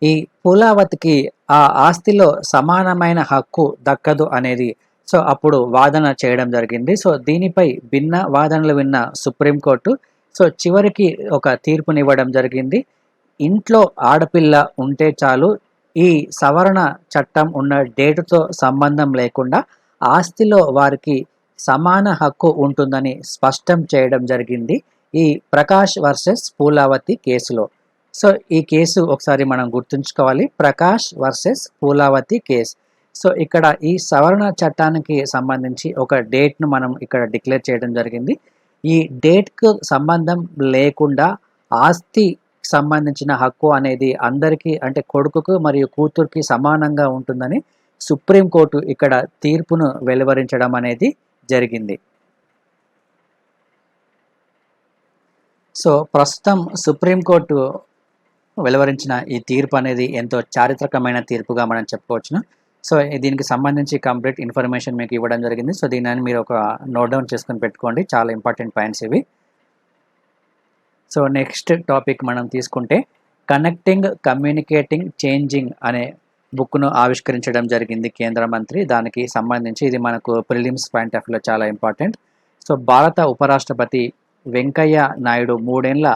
ఈ పూలావతికి ఆ ఆస్తిలో సమానమైన హక్కు దక్కదు అనేది సో అప్పుడు వాదన చేయడం జరిగింది. సో దీనిపై భిన్న వాదనలు విన్న సుప్రీంకోర్టు సో చివరికి ఒక తీర్పునివ్వడం జరిగింది. ఇంట్లో ఆడపిల్ల ఉంటే చాలు, ఈ సవరణ చట్టం ఉన్న డేటుతో సంబంధం లేకుండా ఆస్తిలో వారికి సమాన హక్కు ఉంటుందని స్పష్టం చేయడం జరిగింది ఈ ప్రకాష్ వర్సెస్ పూలావతి కేసులో. సో ఈ కేసు ఒకసారి మనం గుర్తుంచుకోవాలి, ప్రకాష్ వర్సెస్ పూలావతి కేసు. సో ఇక్కడ ఈ సవరణ చట్టానికి సంబంధించి ఒక డేట్ను మనం ఇక్కడ డిక్లేర్ చేయడం జరిగింది. ఈ డేట్కు సంబంధం లేకుండా ఆస్తి సంబంధించిన హక్కు అనేది అందరికీ అంటే కొడుకుకు మరియు కూతురికి సమానంగా ఉంటుందని సుప్రీంకోర్టు ఇక్కడ తీర్పును వెలువరించడం అనేది జరిగింది. సో ప్రస్తుతం సుప్రీంకోర్టు వెలువరించిన ఈ తీర్పు అనేది ఎంతో చారిత్రకమైన తీర్పుగా మనం చెప్పుకోవచ్చును. సో దీనికి సంబంధించి కంప్లీట్ ఇన్ఫర్మేషన్ మీకు ఇవ్వడం జరిగింది. సో దీనిని మీరు ఒక నోట్ డౌన్ చేసుకొని పెట్టుకోండి, చాలా ఇంపార్టెంట్ పాయింట్స్ ఇవి. సో నెక్స్ట్ టాపిక్ మనం తీసుకుంటే కనెక్టింగ్, కమ్యూనికేటింగ్, చేంజింగ్ అనే బుక్ను ఆవిష్కరించడం జరిగింది కేంద్ర మంత్రి. దానికి సంబంధించి ఇది మనకు ప్రిలిమ్స్ పాయింట్ ఆఫ్ వ్యూలో చాలా ఇంపార్టెంట్. సో భారత ఉపరాష్ట్రపతి వెంకయ్య నాయుడు 3 ఏళ్ల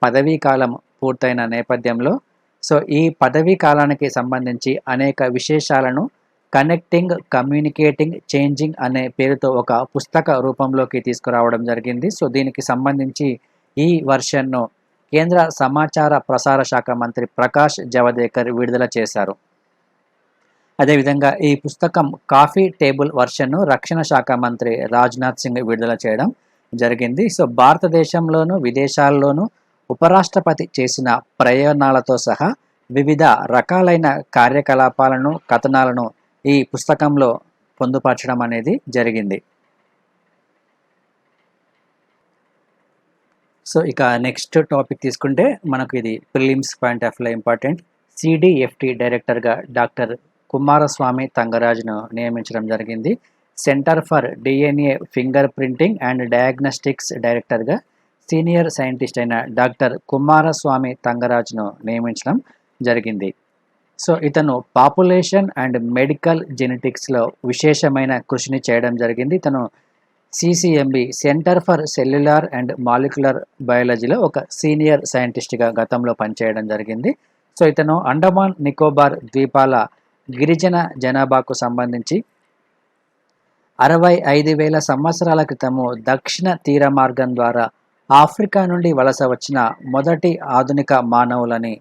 పదవీ కాలం పూర్తయిన నేపథ్యంలో సో ఈ పదవీ కాలానికి సంబంధించి అనేక విశేషాలను కనెక్టింగ్, కమ్యూనికేటింగ్, చేంజింగ్ అనే పేరుతో ఒక పుస్తక రూపంలోకి తీసుకురావడం జరిగింది. సో దీనికి సంబంధించి ఈ వర్షన్ను కేంద్ర సమాచార ప్రసార శాఖ మంత్రి ప్రకాష్ జవదేకర్ విడుదల చేశారు. అదేవిధంగా ఈ పుస్తకం కాఫీ టేబుల్ వర్షన్ను రక్షణ శాఖ మంత్రి రాజ్నాథ్ సింగ్ విడుదల చేయడం జరిగింది. సో భారతదేశంలోను విదేశాల్లోనూ ఉపరాష్ట్రపతి చేసిన ప్రయాణాలతో సహా వివిధ రకాలైన కార్యకలాపాలను, కథనాలను ఈ పుస్తకంలో పొందుపరచడం అనేది జరిగింది. సో ఇక నెక్స్ట్ టాపిక్ తీసుకుంటే మనకు ఇది ప్రిలిమ్స్ పాయింట్ ఆఫ్ వ్యూలో ఇంపార్టెంట్. సిడిఎఫ్టి డైరెక్టర్గా డాక్టర్ కుమారస్వామి తంగరాజును నియమించడం జరిగింది. Centre for DNA finger printing and diagnostics డైరెక్టర్గా సీనియర్ సైంటిస్ట్ అయిన డాక్టర్ కుమారస్వామి తంగరాజును నియమించడం జరిగింది. సో ఇతను పాపులేషన్ అండ్ మెడికల్ జెనెటిక్స్లో విశేషమైన కృషిని చేయడం జరిగింది. ఇతను CCMB centre for cellular and molecular బయాలజీలో ఒక సీనియర్ సైంటిస్ట్గా గతంలో పనిచేయడం జరిగింది. సో ఇతను అండమాన్ నికోబార్ ద్వీపాల గిరిజన జనాభాకు సంబంధించి 65,000 సంవత్సరాల క్రితము దక్షిణ తీర మార్గం ద్వారా ఆఫ్రికా నుండి వలస వచ్చిన మొదటి ఆధునిక మానవులని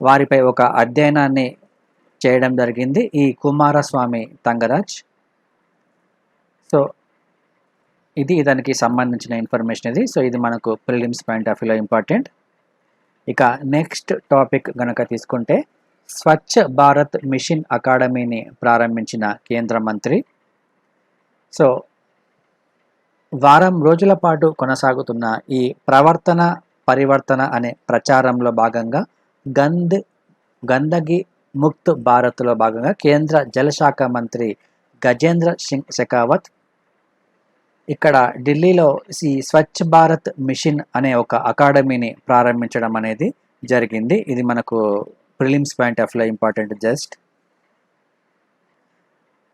వారిపై ఒక అధ్యయనాన్ని చేయడం జరిగింది ఈ కుమారస్వామి తంగరాజ్. సో ఇది దానికి సంబంధించిన ఇన్ఫర్మేషన్ ఇది. సో ఇది మనకు ప్రిలిమ్స్ పాయింట్ ఆఫ్ వ్యూలో ఇంపార్టెంట్. ఇక నెక్స్ట్ టాపిక్ గనక తీసుకుంటే స్వచ్ఛ భారత్ మిషన్ అకాడమీని ప్రారంభించిన కేంద్ర మంత్రి. సో వారం రోజుల పాటు కొనసాగుతున్న ఈ ప్రవర్తన పరివర్తన అనే ప్రచారంలో భాగంగా గందగి ముక్త్ భారత్లో భాగంగా కేంద్ర జలశాఖ మంత్రి గజేంద్ర సింగ్ షెకావత్ ఇక్కడ ఢిల్లీలో ఈ స్వచ్ఛ భారత్ మిషన్ అనే ఒక అకాడమీని ప్రారంభించడం అనేది జరిగింది. ఇది మనకు ప్రిలిమ్స్ పాయింట్ ఆఫ్ వ్యూలో important just.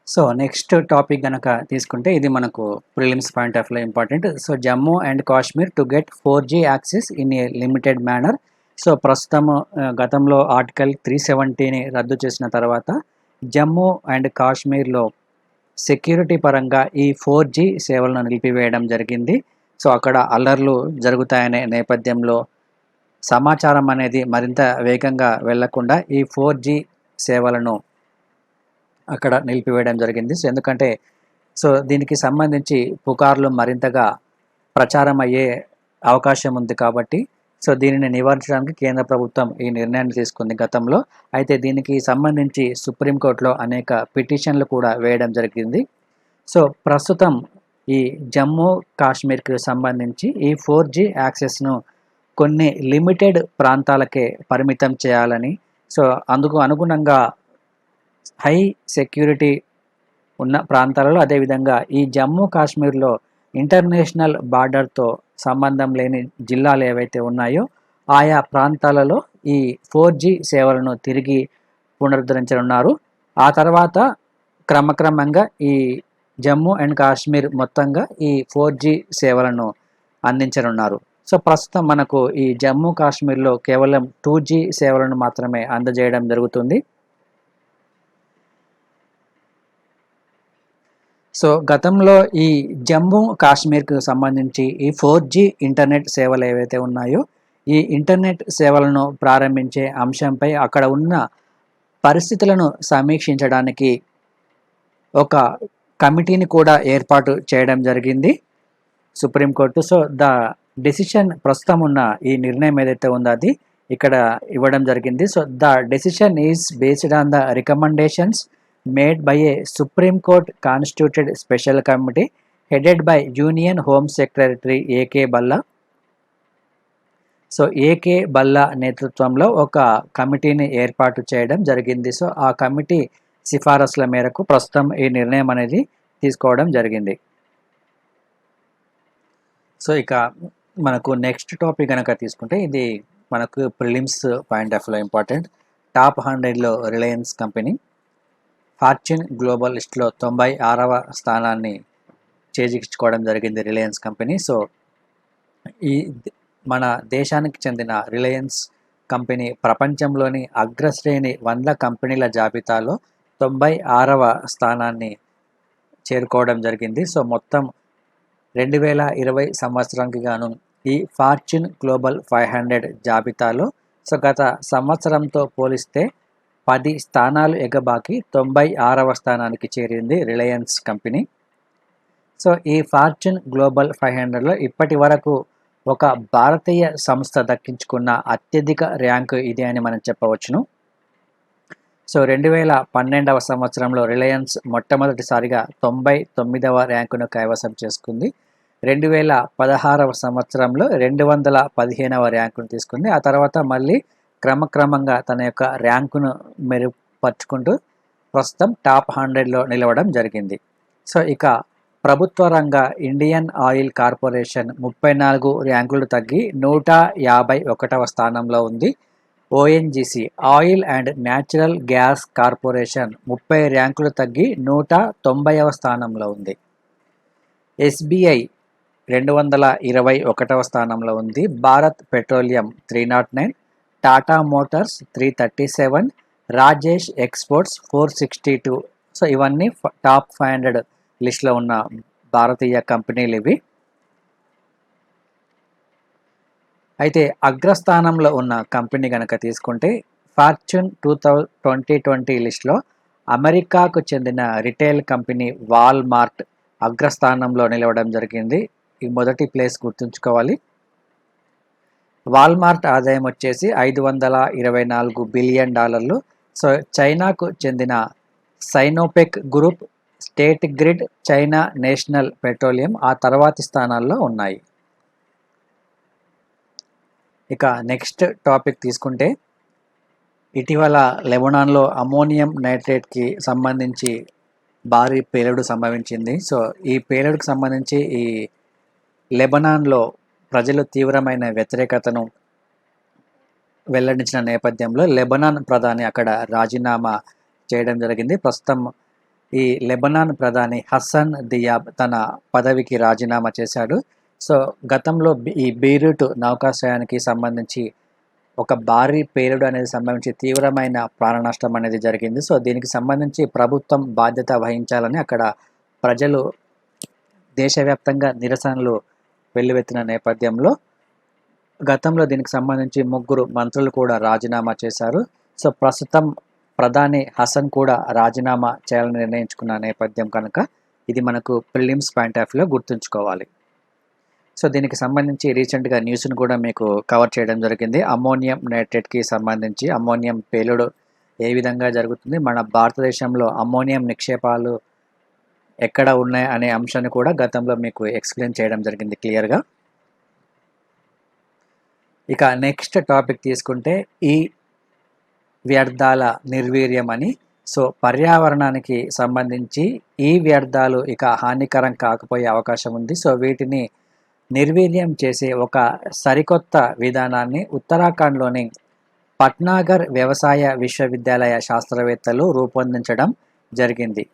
So next topic కనుక తీసుకుంటే ఇది మనకు ప్రిలిమ్స్ పాయింట్ ఆఫ్ వ్యూలో important. So Jammu and Kashmir to get 4G access in a limited manner. So ప్రస్తుతం గతంలో ఆర్టికల్ 370ని రద్దు చేసిన తర్వాత జమ్మూ అండ్ కాశ్మీర్లో సెక్యూరిటీ పరంగా ఈ 4G సేవలను నిలిపివేయడం జరిగింది. సో అక్కడ అల్లర్లు జరుగుతాయనే నేపథ్యంలో సమాచారం అనేది మరింత వేగంగా వెళ్లకుండా ఈ 4G సేవలను అక్కడ నిలిపివేయడం జరిగింది. సో ఎందుకంటే దీనికి సంబంధించి పుకార్లు మరింతగా ప్రచారం అయ్యే అవకాశం ఉంది కాబట్టి దీనిని నివారించడానికి కేంద్ర ప్రభుత్వం ఈ నిర్ణయాన్ని తీసుకుంది గతంలో. అయితే దీనికి సంబంధించి సుప్రీంకోర్టులో అనేక పిటిషన్లు కూడా వేయడం జరిగింది. సో ప్రస్తుతం ఈ జమ్మూ కాశ్మీర్కి సంబంధించి ఈ 4G యాక్సెస్ను కొన్ని లిమిటెడ్ ప్రాంతాలకే పరిమితం చేయాలని, సో అందుకు అనుగుణంగా హై సెక్యూరిటీ ఉన్న ప్రాంతాలలో, అదేవిధంగా ఈ జమ్మూ కాశ్మీర్లో ఇంటర్నేషనల్ బార్డర్తో సంబంధం లేని జిల్లాలు ఏవైతే ఉన్నాయో ఆయా ప్రాంతాలలో ఈ 4G సేవలను తిరిగి పునరుద్ధరించనున్నారు. ఆ తర్వాత క్రమక్రమంగా ఈ జమ్మూ అండ్ కాశ్మీర్ మొత్తంగా ఈ 4G సేవలను అందించనున్నారు. సో ప్రస్తుతం మనకు ఈ జమ్మూ కాశ్మీర్లో కేవలం 2G సేవలను మాత్రమే అందజేయడం జరుగుతుంది. సో గతంలో ఈ జమ్మూ కాశ్మీర్కు సంబంధించి ఈ 4G ఇంటర్నెట్ సేవలు ఏవైతే ఉన్నాయో ఈ ఇంటర్నెట్ సేవలను ప్రారంభించే అంశంపై అక్కడ ఉన్న పరిస్థితులను సమీక్షించడానికి ఒక కమిటీని కూడా ఏర్పాటు చేయడం జరిగింది సుప్రీంకోర్టు. సో ద డెసిషన్ ప్రస్తుతం ఉన్న ఈ నిర్ణయం ఏదైతే ఉందో అది ఇక్కడ ఇవ్వడం జరిగింది. So the decision is based on the recommendations made by a Supreme Court constituted special committee headed by Union Home Secretary A.K. Balla. So A.K. Balla నేతృత్వంలో ఒక కమిటీని ఏర్పాటు చేయడం జరిగింది. సో ఆ కమిటీ సిఫారసుల మేరకు ప్రస్తుతం ఈ నిర్ణయం అనేది తీసుకోవడం జరిగింది. సో ఇక మనకు నెక్స్ట్ టాపిక్ కనుక తీసుకుంటే ఇది మనకు ప్రిలిమ్స్ పాయింట్ ఆఫ్ వ్యూలో ఇంపార్టెంట్. టాప్ 100లో రిలయన్స్ కంపెనీ ఫార్చ్యూన్ గ్లోబల్ లిస్ట్లో 96వ స్థానాన్ని చేజిక్కించుకోవడం జరిగింది రిలయన్స్ కంపెనీ. సో ఈ మన దేశానికి చెందిన రిలయన్స్ కంపెనీ ప్రపంచంలోని అగ్రశ్రేణి 100 కంపెనీల జాబితాలో 96వ స్థానాన్ని చేరుకోవడం జరిగింది. సో మొత్తం 2020 సంవత్సరానికి గాను ఈ ఫార్చ్యూన్ గ్లోబల్ 500 జాబితాలో సో గత సంవత్సరంతో పోలిస్తే 10 స్థానాలు ఎగబాకి 96వ స్థానానికి చేరింది రిలయన్స్ కంపెనీ. సో ఈ ఫార్చ్యూన్ గ్లోబల్ 500లో ఇప్పటి వరకు ఒక భారతీయ సంస్థ దక్కించుకున్న అత్యధిక ర్యాంకు ఇది అని మనం చెప్పవచ్చును. సో 2012వ సంవత్సరంలో రిలయన్స్ మొట్టమొదటిసారిగా 99వ ర్యాంకును కైవసం చేసుకుంది. 2016వ సంవత్సరంలో 215వ ర్యాంకును తీసుకుంది. ఆ తర్వాత మళ్ళీ క్రమక్రమంగా తన యొక్క ర్యాంకును మెరుగుపరుచుకుంటూ ప్రస్తుతం టాప్ 100లో నిలవడం జరిగింది. సో ఇక ప్రభుత్వ రంగ ఇండియన్ ఆయిల్ కార్పొరేషన్ 34 ర్యాంకులు తగ్గి 151వ స్థానంలో ఉంది. ONGC oil and natural gas corporation 30 ర్యాంకులు తగ్గి 190వ స్థానంలో ఉంది. ఎస్బీఐ 221వ స్థానంలో ఉంది. Bharat petroleum 309, Tata Motors 337, Rajesh exports 462. So ఇవన్నీ టాప్ 500 లిస్ట్లో ఉన్న భారతీయ కంపెనీలు ఇవి. అయితే అగ్రస్థానంలో ఉన్న కంపెనీ కనుక తీసుకుంటే ఫార్చ్యూన్ 2020 లిస్ట్లో అమెరికాకు చెందిన రిటైల్ కంపెనీ వాల్మార్ట్ అగ్రస్థానంలో నిలవడం జరిగింది. ఈ మొదటి ప్లేస్ గుర్తుంచుకోవాలి. వాల్మార్ట్ ఆదాయం వచ్చేసి $524 బిలియన్. సో చైనాకు చెందిన Sinopec group, state grid, China national petroleum ఆ తర్వాతి స్థానాల్లో ఉన్నాయి. ఇక నెక్స్ట్ టాపిక్ తీసుకుంటే ఇటీవల లెబనాన్లో అమ్మోనియం నైట్రేట్కి సంబంధించి భారీ పేలుడు సంభవించింది. సో ఈ పేలుడుకు సంబంధించి ఈ లెబనాన్లో ప్రజలు తీవ్రమైన వ్యతిరేకతను వెల్లడించిన నేపథ్యంలో లెబనాన్ ప్రధాని అక్కడ రాజీనామా చేయడం జరిగింది. ప్రస్తుతం ఈ లెబనాన్ ప్రధాని హసన్ దియాబ్ తన పదవికి రాజీనామా చేశాడు. సో గతంలో ఈ బీరూట్ నౌకాశ్రయానికి సంబంధించి ఒక భారీ పేలుడు అనేది సంబంధించి తీవ్రమైన ప్రాణ నష్టం అనేది జరిగింది. సో దీనికి సంబంధించి ప్రభుత్వం బాధ్యత వహించాలని అక్కడ ప్రజలు దేశవ్యాప్తంగా నిరసనలు వెల్లువెత్తిన నేపథ్యంలో గతంలో దీనికి సంబంధించి 3 మంత్రులు కూడా రాజీనామా చేశారు. సో ప్రస్తుతం ప్రధాని హసన్ కూడా రాజీనామా చేయాలని నిర్ణయించుకున్న నేపథ్యం కనుక ఇది మనకు ప్రిలిమ్స్ పాయింట్ ఆఫ్ వ్యూలో గుర్తుంచుకోవాలి. సో దీనికి సంబంధించి రీసెంట్గా న్యూస్ను కూడా మీకు కవర్ చేయడం జరిగింది. అమ్మోనియం నైట్రేట్కి సంబంధించి అమ్మోనియం పేలుడు ఏ విధంగా జరుగుతుంది, మన భారతదేశంలో అమ్మోనియం నిక్షేపాలు ఎక్కడ ఉన్నాయి అనే అంశాన్ని కూడా గతంలో మీకు ఎక్స్ప్లెయిన్ చేయడం జరిగింది క్లియర్గా. ఇక నెక్స్ట్ టాపిక్ తీసుకుంటే ఈ వ్యర్థాల నిర్వీర్యం అని. సో పర్యావరణానికి సంబంధించి ఈ వ్యర్థాలు ఇక హానికరం కాకపోయే అవకాశం ఉంది. సో వీటిని నిర్వీర్యం చేసే ఒక సరికొత్త విధానాన్ని ఉత్తరాఖండ్లోని పట్నాగర్ వ్యవసాయ విశ్వవిద్యాలయ శాస్త్రవేత్తలు రూపొందించడం జరిగింది.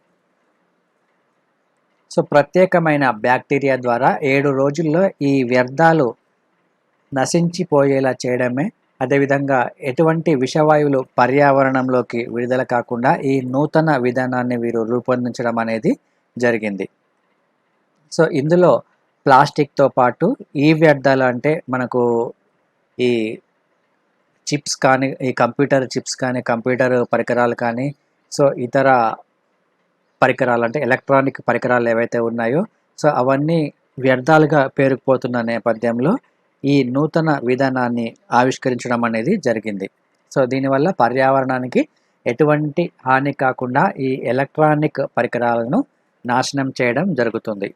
సో ప్రత్యేకమైన బ్యాక్టీరియా ద్వారా 7 రోజుల్లో ఈ వ్యర్థాలు నశించిపోయేలా చేయడమే, అదేవిధంగా ఎటువంటి విషవాయువులు పర్యావరణంలోకి విడుదల కాకుండా ఈ నూతన విధానాన్ని వీరు రూపొందించడం అనేది జరిగింది. సో ఇందులో ప్లాస్టిక్తో పాటు ఈ వ్యర్థాలు అంటే మనకు ఈ చిప్స్ కానీ, ఈ కంప్యూటర్ చిప్స్ కానీ, కంప్యూటర్ పరికరాలు కానీ, సో ఇతర పరికరాలు అంటే ఎలక్ట్రానిక్ పరికరాలు ఏవైతే ఉన్నాయో సో అవన్నీ వ్యర్థాలుగా పేరుకుపోతున్న నేపథ్యంలో ఈ నూతన విధానాన్ని ఆవిష్కరించడం అనేది జరిగింది. సో దీనివల్ల పర్యావరణానికి ఎటువంటి హాని కాకుండా ఈ ఎలక్ట్రానిక్ పరికరాలను నాశనం చేయడం జరుగుతుంది.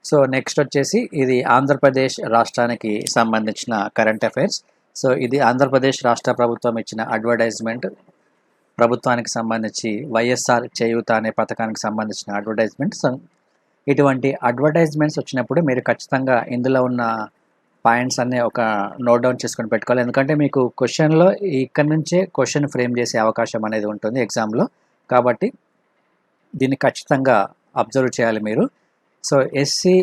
సో నెక్స్ట్ వచ్చేసి ఇది ఆంధ్రప్రదేశ్ రాష్ట్రానికి సంబంధించిన కరెంట్ అఫైర్స్. సో ఇది ఆంధ్రప్రదేశ్ రాష్ట్ర ప్రభుత్వం ఇచ్చిన అడ్వర్టైజ్మెంట్, ప్రభుత్వానికి సంబంధించి వైఎస్ఆర్ చేయూత అనే పథకానికి సంబంధించిన అడ్వర్టైజ్మెంట్. సో ఇటువంటి అడ్వర్టైజ్మెంట్స్ వచ్చినప్పుడు మీరు ఖచ్చితంగా ఇందులో ఉన్న పాయింట్స్ అన్నీ ఒక నోట్ డౌన్ చేసుకొని పెట్టుకోవాలి. ఎందుకంటే మీకు క్వశ్చన్లో ఇక్కడ నుంచే క్వశ్చన్ ఫ్రేమ్ చేసే అవకాశం అనేది ఉంటుంది ఎగ్జామ్లో, కాబట్టి దీన్ని ఖచ్చితంగా అబ్జర్వ్ చేయాలి మీరు. So SC,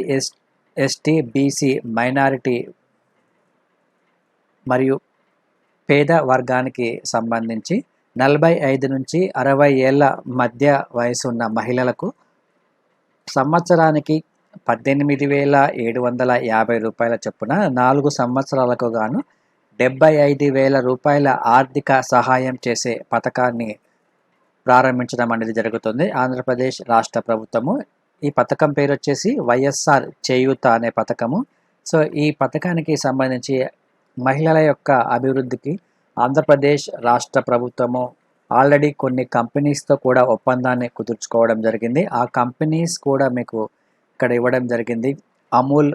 ST, BC, minority మరియు పేద వర్గానికి సంబంధించి 45 నుంచి 60 ఏళ్ళ మధ్య వయసు ఉన్న మహిళలకు సంవత్సరానికి 18,750 రూపాయల చొప్పున 4 సంవత్సరాలకు గాను 75,000 రూపాయల ఆర్థిక సహాయం చేసే పథకాన్ని ప్రారంభించడం అనేది జరుగుతుంది ఆంధ్రప్రదేశ్ రాష్ట్ర ప్రభుత్వము. ఈ పథకం పేరు వచ్చేసి వైఎస్ఆర్ చేయూత అనే పథకము. సో ఈ పథకానికి సంబంధించి మహిళల యొక్క అభివృద్ధికి ఆంధ్రప్రదేశ్ రాష్ట్ర ప్రభుత్వము ఆల్రెడీ కొన్ని కంపెనీస్తో కూడా ఒప్పందాన్ని కుదుర్చుకోవడం జరిగింది. ఆ కంపెనీస్ కూడా మీకు ఇక్కడ ఇవ్వడం జరిగింది. అమూల్,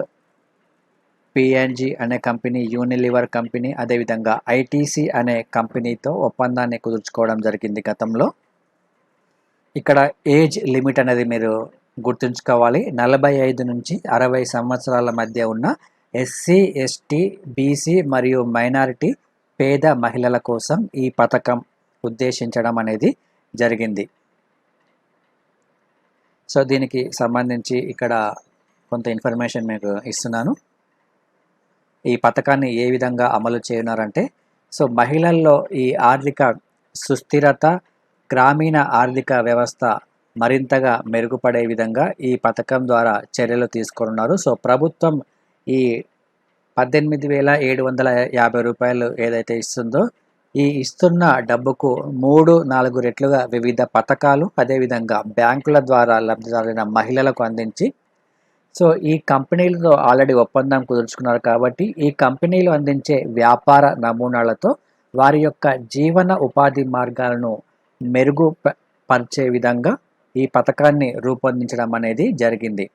పిఎన్జి అనే కంపెనీ, యూనిలివర్ కంపెనీ, అదేవిధంగా ఐటీసీ అనే కంపెనీతో ఒప్పందాన్ని కుదుర్చుకోవడం జరిగింది గతంలో. ఇక్కడ ఏజ్ లిమిట్ అనేది మీరు గుర్తుంచుకోవాలి. 45 నుంచి 60 సంవత్సరాల మధ్య ఉన్న ఎస్సీ, ఎస్టీ, బీసీ మరియు మైనారిటీ పేద మహిళల కోసం ఈ పథకం ఉద్దేశించడం అనేది జరిగింది. సో దీనికి సంబంధించి ఇక్కడ కొంత ఇన్ఫర్మేషన్ మీకు ఇస్తున్నాను. ఈ పథకాన్ని ఏ విధంగా అమలు చేయనున్నారంటే, సో మహిళల్లో ఈ ఆర్థిక సుస్థిరత గ్రామీణ ఆర్థిక వ్యవస్థ మరింతగా మెరుగుపడే విధంగా ఈ పథకం ద్వారా చర్యలు తీసుకున్నారు. సో ప్రభుత్వం ఈ 18,750 రూపాయలు ఏదైతే ఇస్తుందో, ఈ ఇస్తున్న డబ్బుకు 3-4 రెట్లుగా వివిధ పథకాలు, అదేవిధంగా బ్యాంకుల ద్వారా లబ్ధిదారులైన మహిళలకు అందించి, సో ఈ కంపెనీలతో ఆల్రెడీ ఒప్పందం కుదుర్చుకున్నారు కాబట్టి ఈ కంపెనీలు అందించే వ్యాపార నమూనాలతో వారి యొక్క జీవన ఉపాధి మార్గాలను మెరుగుపరిచే విధంగా ఈ పథకాన్ని రూపొందించడం అనేది జరిగింది.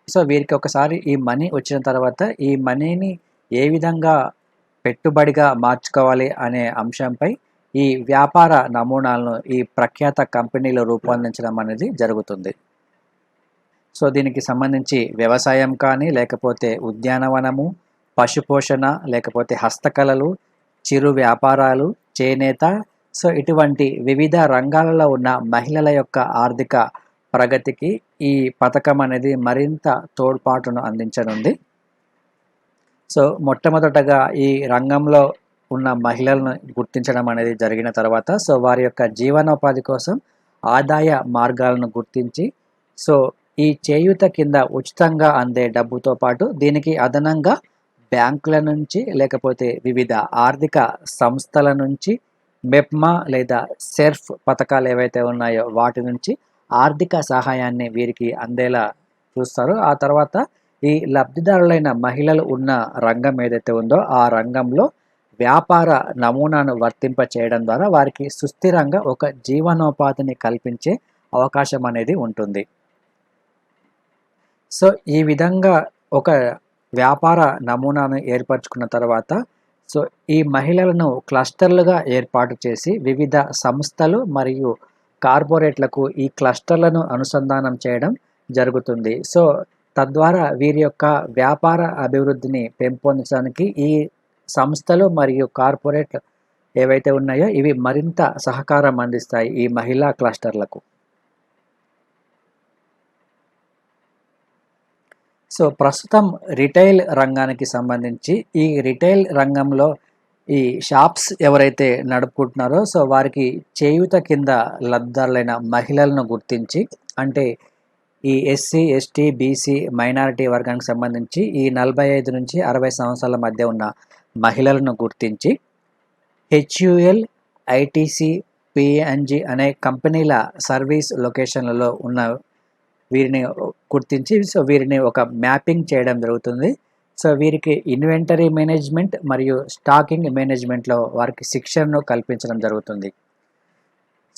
సో వీరికి ఒకసారి ఈ మనీ వచ్చిన తర్వాత ఈ మనీని ఏ విధంగా పెట్టుబడిగా మార్చుకోవాలి అనే అంశంపై ఈ వ్యాపార నమూనాలను ఈ ప్రఖ్యాత కంపెనీలు రూపొందించడం అనేది జరుగుతుంది. సో దీనికి సంబంధించి వ్యవసాయం కానీ, లేకపోతే ఉద్యానవనము, పశుపోషణ, లేకపోతే హస్తకళలు, చిరు వ్యాపారాలు, చేనేత, సో ఇటువంటి వివిధ రంగాలలో ఉన్న మహిళల యొక్క ఆర్థిక ప్రగతికి ఈ పథకం అనేది మరింత తోడ్పాటును అందించనుంది. సో మొట్టమొదటగా ఈ రంగంలో ఉన్న మహిళలను గుర్తించడం అనేది జరిగిన తర్వాత, సో వారి యొక్క జీవనోపాధి కోసం ఆదాయ మార్గాలను గుర్తించి, సో ఈ చేయూత కింద ఉచితంగా అందే డబ్బుతో పాటు దీనికి అదనంగా బ్యాంకుల నుంచి, లేకపోతే వివిధ ఆర్థిక సంస్థల నుంచి, మెప్మా లేదా సెర్ఫ్ పథకాలు ఏవైతే ఉన్నాయో వాటి నుంచి ఆర్థిక సహాయాన్ని వీరికి అందేలా చూస్తారు. ఆ తర్వాత ఈ లబ్ధిదారులైన మహిళలు ఉన్న రంగం ఏదైతే ఉందో ఆ రంగంలో వ్యాపార నమూనాను వర్తింప చేయడం ద్వారా వారికి సుస్థిరంగా ఒక జీవనోపాధిని కల్పించే అవకాశం అనేది ఉంటుంది. సో ఈ విధంగా ఒక వ్యాపార నమూనాను ఏర్పరచుకున్న తర్వాత, సో ఈ మహిళలను క్లస్టర్లుగా ఏర్పాటు చేసి వివిధ సంస్థలు మరియు కార్పొరేట్లకు ఈ క్లస్టర్లను అనుసంధానం చేయడం జరుగుతుంది. సో తద్వారా వీరి యొక్క వ్యాపార అభివృద్ధిని పెంపొందించడానికి ఈ సంస్థలు మరియు కార్పొరేట్ ఏవైతే ఉన్నాయో ఇవి మరింత సహకారం అందిస్తాయి ఈ మహిళా క్లస్టర్లకు. సో ప్రస్తుతం రిటైల్ రంగానికి సంబంధించి ఈ రిటైల్ రంగంలో ఈ షాప్స్ ఎవరైతే నడుపుకుంటున్నారో సో వారికి చేయూత కింద లబ్ధిదారులైన మహిళలను గుర్తించి, అంటే ఈ ఎస్సీ, ఎస్టీ, బీసీ, మైనారిటీ వర్గానికి సంబంధించి ఈ 45 నుంచి 60 సంవత్సరాల మధ్య ఉన్న మహిళలను గుర్తించి హెచ్యుఎల్, ఐటీసీ, పిఎన్జి అనే కంపెనీల సర్వీస్ లొకేషన్లలో ఉన్న వీరిని గుర్తించి, సో వీరిని ఒక మ్యాపింగ్ చేయడం జరుగుతుంది. సో వీరికి ఇన్వెంటరీ మేనేజ్మెంట్ మరియు స్టాకింగ్ మేనేజ్మెంట్లో వారికి శిక్షణను కల్పించడం జరుగుతుంది.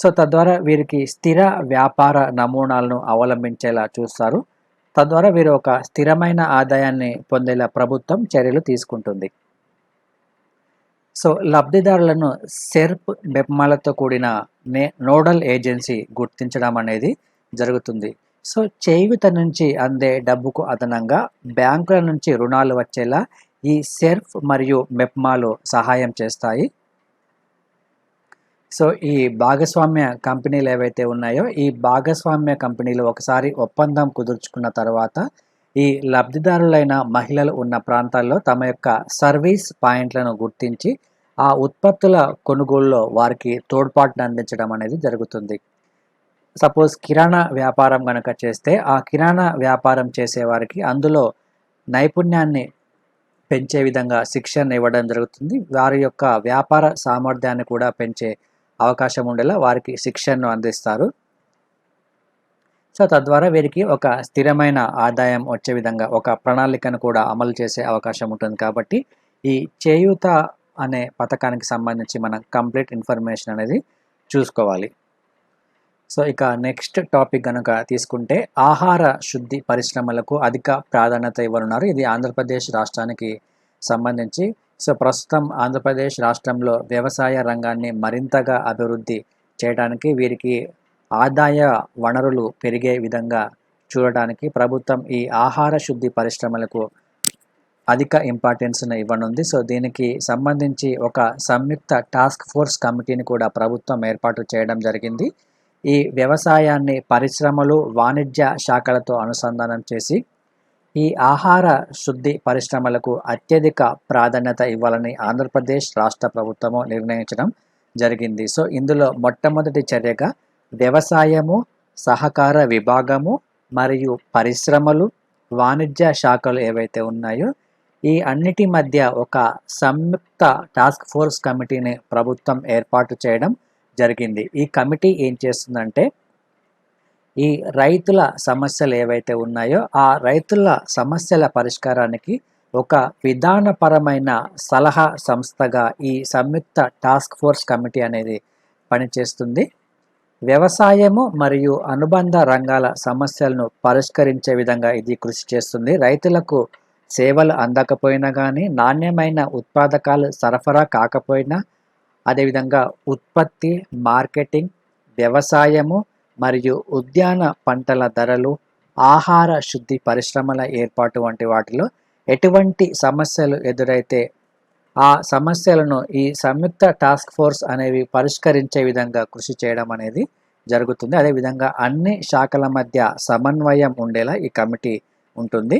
సో తద్వారా వీరికి స్థిర వ్యాపార నమూనాలను అవలంబించేలా చూస్తారు. తద్వారా వీరు ఒక స్థిరమైన ఆదాయాన్ని పొందేలా ప్రభుత్వం చర్యలు తీసుకుంటుంది. సో లబ్ధిదారులను సెర్ప్, మెప్మాలతో కూడిన నోడల్ ఏజెన్సీ గుర్తించడం అనేది జరుగుతుంది. సో చేయూత నుంచి అందే డబ్బుకు అదనంగా బ్యాంకుల నుంచి రుణాలు వచ్చేలా ఈ సెర్ఫ్ మరియు మెప్మాలు సహాయం చేస్తాయి. సో ఈ భాగస్వామ్య కంపెనీలు ఏవైతే ఉన్నాయో ఈ భాగస్వామ్య కంపెనీలు ఒకసారి ఒప్పందం కుదుర్చుకున్న తర్వాత ఈ లబ్ధిదారులైన మహిళలు ఉన్న ప్రాంతాల్లో తమ యొక్క సర్వీస్ పాయింట్లను గుర్తించి ఆ ఉత్పత్తుల కొనుగోలులో వారికి తోడ్పాటును అందించడం అనేది జరుగుతుంది. సపోజ్ కిరాణా వ్యాపారం కనుక చేస్తే ఆ కిరాణా వ్యాపారం చేసేవారికి అందులో నైపుణ్యాన్ని పెంచే విధంగా శిక్షణ ఇవ్వడం జరుగుతుంది. వారి యొక్క వ్యాపార సామర్థ్యాన్ని కూడా పెంచే అవకాశం ఉండేలా వారికి శిక్షణను అందిస్తారు. సో తద్వారా వీరికి ఒక స్థిరమైన ఆదాయం వచ్చే విధంగా ఒక ప్రణాళికను కూడా అమలు చేసే అవకాశం ఉంటుంది. కాబట్టి ఈ చేయూత అనే పథకానికి సంబంధించి మనం కంప్లీట్ ఇన్ఫర్మేషన్ అనేది చూసుకోవాలి. సో ఇక నెక్స్ట్ టాపిక్ కనుక తీసుకుంటే ఆహార శుద్ధి పరిశ్రమలకు అధిక ప్రాధాన్యత ఇవ్వనున్నారు. ఇది ఆంధ్రప్రదేశ్ రాష్ట్రానికి సంబంధించి. సో ప్రస్తుతం ఆంధ్రప్రదేశ్ రాష్ట్రంలో వ్యవసాయ రంగాన్ని మరింతగా అభివృద్ధి చేయడానికి వీరికి ఆదాయ వనరులు పెరిగే విధంగా చూడడానికి ప్రభుత్వం ఈ ఆహార శుద్ధి పరిశ్రమలకు అధిక ఇంపార్టెన్స్ను ఇవ్వనుంది. సో దీనికి సంబంధించి ఒక సంయుక్త టాస్క్ ఫోర్స్ కమిటీని కూడా ప్రభుత్వం ఏర్పాటు చేయడం జరిగింది. ఈ వ్యవసాయాన్ని పరిశ్రమలు, వాణిజ్య శాఖలతో అనుసంధానం చేసి ఈ ఆహార శుద్ధి పరిశ్రమలకు అత్యధిక ప్రాధాన్యత ఇవ్వాలని ఆంధ్రప్రదేశ్ రాష్ట్ర ప్రభుత్వము నిర్ణయించడం జరిగింది. సో ఇందులో మొట్టమొదటి చర్యగా వ్యవసాయము, సహకార విభాగము మరియు పరిశ్రమలు, వాణిజ్య శాఖలు ఏవైతే ఉన్నాయో ఈ అన్నిటి మధ్య ఒక సంయుక్త టాస్క్ ఫోర్స్ కమిటీని ప్రభుత్వం ఏర్పాటు చేయడం జరిగింది. ఈ కమిటీ ఏం చేస్తుందంటే ఈ రైతుల సమస్యలు ఏవైతే ఉన్నాయో ఆ రైతుల సమస్యల పరిష్కారానికి ఒక విధానపరమైన సలహా సంస్థగా ఈ సంయుక్త టాస్క్ ఫోర్స్ కమిటీ అనేది పనిచేస్తుంది. వ్యవసాయము మరియు అనుబంధ రంగాల సమస్యలను పరిష్కరించే విధంగా ఇది కృషి చేస్తుంది. రైతులకు సేవలు అందకపోయినా కానీ, నాణ్యమైన ఉత్పాదకాలు సరఫరా కాకపోయినా, అదేవిధంగా ఉత్పత్తి, మార్కెటింగ్, వ్యవసాయము మరియు ఉద్యాన పంటల ధరలు, ఆహార శుద్ధి పరిశ్రమల ఏర్పాటు వంటి వాటిలో ఎటువంటి సమస్యలు ఎదురైతే ఆ సమస్యలను ఈ సంయుక్త టాస్క్ ఫోర్స్ అనేవి పరిష్కరించే విధంగా కృషి చేయడం అనేది జరుగుతుంది. అదేవిధంగా అన్ని శాఖల మధ్య సమన్వయం ఉండేలా ఈ కమిటీ ఉంటుంది.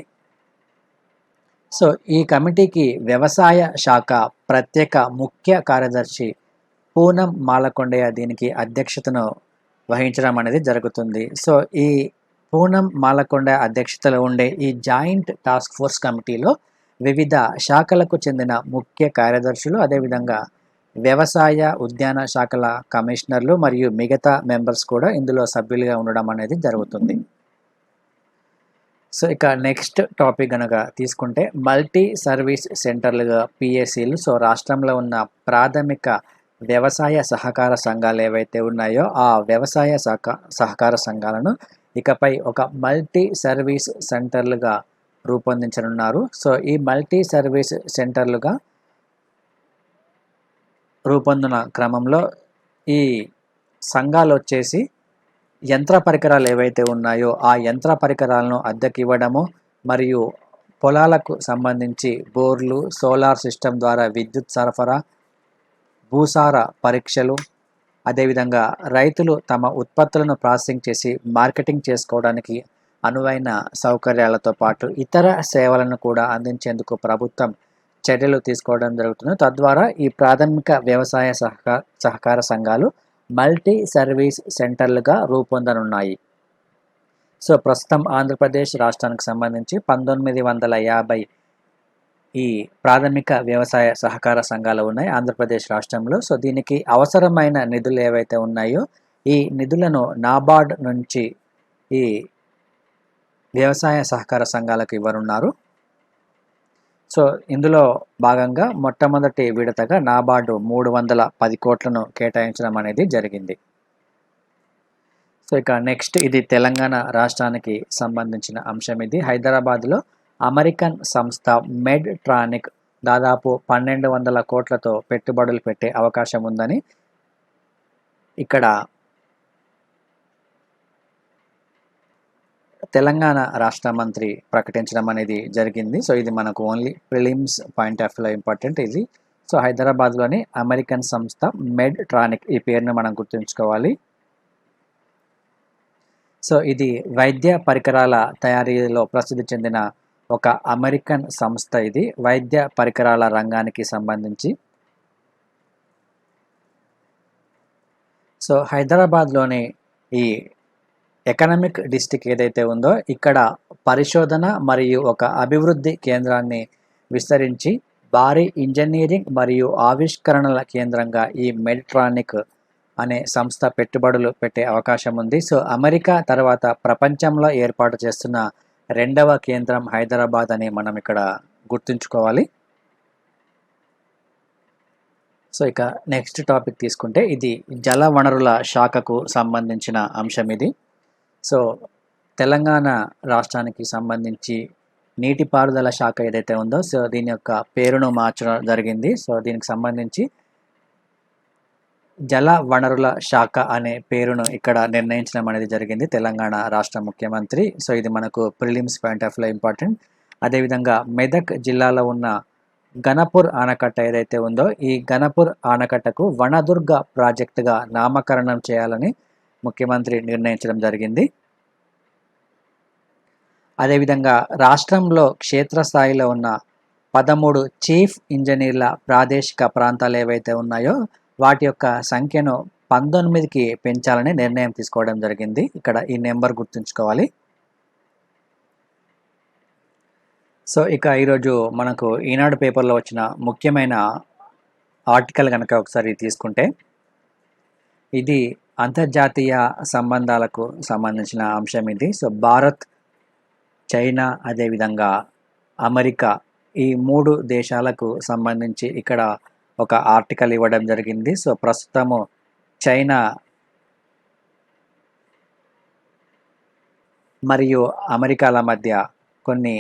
సో ఈ కమిటీకి వ్యవసాయ శాఖ ప్రత్యేక ముఖ్య కార్యదర్శి పూనం మాలకొండయ్య దీనికి అధ్యక్షతను వహించడం అనేది జరుగుతుంది. సో ఈ పూనం మాలకొండ అధ్యక్షతలో ఉండే ఈ జాయింట్ టాస్క్ ఫోర్స్ కమిటీలో వివిధ శాఖలకు చెందిన ముఖ్య కార్యదర్శులు, అదేవిధంగా వ్యవసాయ, ఉద్యాన శాఖల కమిషనర్లు మరియు మిగతా మెంబర్స్ కూడా ఇందులో సభ్యులుగా ఉండడం అనేది జరుగుతుంది. సో ఇక నెక్స్ట్ టాపిక్ కనుక తీసుకుంటే మల్టీ సర్వీస్ సెంటర్లుగా పిఎస్సీలు. సో రాష్ట్రంలో ఉన్న ప్రాథమిక వ్యవసాయ సహకార సంఘాలు ఏవైతే ఉన్నాయో ఆ వ్యవసాయ సహకార సంఘాలను ఇకపై ఒక మల్టీ సర్వీస్ సెంటర్లుగా రూపొందించనున్నారు. సో ఈ మల్టీ సర్వీస్ సెంటర్లుగా రూపొందిన క్రమంలో ఈ సంఘాలు వచ్చేసి యంత్ర పరికరాలు ఏవైతే ఉన్నాయో ఆ యంత్ర పరికరాలను అద్దెకి ఇవ్వడము, మరియు పొలాలకు సంబంధించి బోర్లు, సోలార్ సిస్టమ్ ద్వారా విద్యుత్ సరఫరా, భూసార పరీక్షలు, అదేవిధంగా రైతులు తమ ఉత్పత్తులను ప్రాసెసింగ్ చేసి మార్కెటింగ్ చేసుకోవడానికి అనువైన సౌకర్యాలతో పాటు ఇతర సేవలను కూడా అందించేందుకు ప్రభుత్వం చర్యలు తీసుకోవడం జరుగుతుంది. తద్వారా ఈ ప్రాథమిక వ్యవసాయ సహకార సంఘాలు మల్టీ సర్వీస్ సెంటర్లుగా రూపొందనున్నాయి. సో ప్రస్తుతం ఆంధ్రప్రదేశ్ రాష్ట్రానికి సంబంధించి 1950 ఈ ప్రాథమిక వ్యవసాయ సహకార సంఘాలు ఉన్నాయి ఆంధ్రప్రదేశ్ రాష్ట్రంలో. సో దీనికి అవసరమైన నిధులు ఏవైతే ఉన్నాయో ఈ నిధులను నాబార్డ్ నుంచి ఈ వ్యవసాయ సహకార సంఘాలకు ఇవ్వనున్నారు. సో ఇందులో భాగంగా మొట్టమొదటి విడతగా నాబార్డు 310 కోట్లను కేటాయించడం అనేది జరిగింది. సో ఇక నెక్స్ట్ ఇది తెలంగాణ రాష్ట్రానికి సంబంధించిన అంశం. ఇది హైదరాబాద్లో అమెరికన్ సంస్థ మెడ్ట్రానిక్ దాదాపు 1200 కోట్లతో పెట్టుబడులు పెట్టే అవకాశం ఉందని ఇక్కడ తెలంగాణ రాష్ట్ర మంత్రి ప్రకటించడం అనేది జరిగింది. సో ఇది మనకు ఓన్లీ ప్రిలిమ్స్ పాయింట్ ఆఫ్ వ్యూలో ఇంపార్టెంట్ ఇది. సో హైదరాబాద్లోని అమెరికన్ సంస్థ మెడ్ట్రానిక్ ఈ పేరును మనం గుర్తుంచుకోవాలి. సో ఇది వైద్య పరికరాల తయారీలో ప్రసిద్ధి చెందిన ఒక అమెరికన్ సంస్థ. ఇది వైద్య పరికరాల రంగానికి సంబంధించి. సో హైదరాబాద్లోని ఈ ఎకనామిక్ డిస్ట్రిక్ట్ ఏదైతే ఉందో ఇక్కడ పరిశోధన మరియు ఒక అభివృద్ధి కేంద్రాన్ని విస్తరించి భారీ ఇంజనీరింగ్ మరియు ఆవిష్కరణల కేంద్రంగా ఈ మెడ్ట్రానిక్ అనే సంస్థ పెట్టుబడులు పెట్టే అవకాశం ఉంది. సో అమెరికా తర్వాత ప్రపంచంలో ఏర్పాటు చేస్తున్న 2వ కేంద్రం హైదరాబాద్ అని మనం ఇక్కడ గుర్తుంచుకోవాలి. సో ఇక నెక్స్ట్ టాపిక్ తీసుకుంటే ఇది జల వనరుల శాఖకు సంబంధించిన అంశం ఇది. సో తెలంగాణ రాష్ట్రానికి సంబంధించి నీటిపారుదల శాఖ ఏదైతే ఉందో సో దీని యొక్క పేరును మార్చడం జరిగింది. సో దీనికి సంబంధించి జల వనరుల శాఖ అనే పేరును ఇక్కడ నిర్ణయించడం అనేది జరిగింది తెలంగాణ రాష్ట్ర ముఖ్యమంత్రి. సో ఇది మనకు ప్రిలిమ్స్ పాయింట్ ఆఫ్ వ్యూలో ఇంపార్టెంట్. అదేవిధంగా మెదక్ జిల్లాలో ఉన్న గణపూర్ ఆనకట్ట ఏదైతే ఉందో ఈ గణపూర్ ఆనకట్టకు వనదుర్గ ప్రాజెక్టుగా నామకరణం చేయాలని ముఖ్యమంత్రి నిర్ణయించడం జరిగింది. అదేవిధంగా రాష్ట్రంలో క్షేత్రస్థాయిలో ఉన్న 13 చీఫ్ ఇంజనీర్ల ప్రాదేశిక ప్రాంతాలు ఏవైతే ఉన్నాయో వాటి యొక్క సంఖ్యను 19కి పెంచాలని నిర్ణయం తీసుకోవడం జరిగింది. ఇక్కడ ఈ నెంబర్ గుర్తుంచుకోవాలి. సో ఇక ఈరోజు మనకు ఈనాడు పేపర్లో వచ్చిన ముఖ్యమైన ఆర్టికల్ కనుక ఒకసారి తీసుకుంటే, ఇది అంతర్జాతీయ సంబంధాలకు సంబంధించిన అంశం ఇది. సో భారత్, చైనా, అదేవిధంగా అమెరికా, ఈ 3 దేశాలకు సంబంధించి ఇక్కడ ఒక ఆర్టికల్ ఇవ్వడం జరిగింది. సో ప్రస్తుతము చైనా మరియు అమెరికాల మధ్య కొన్ని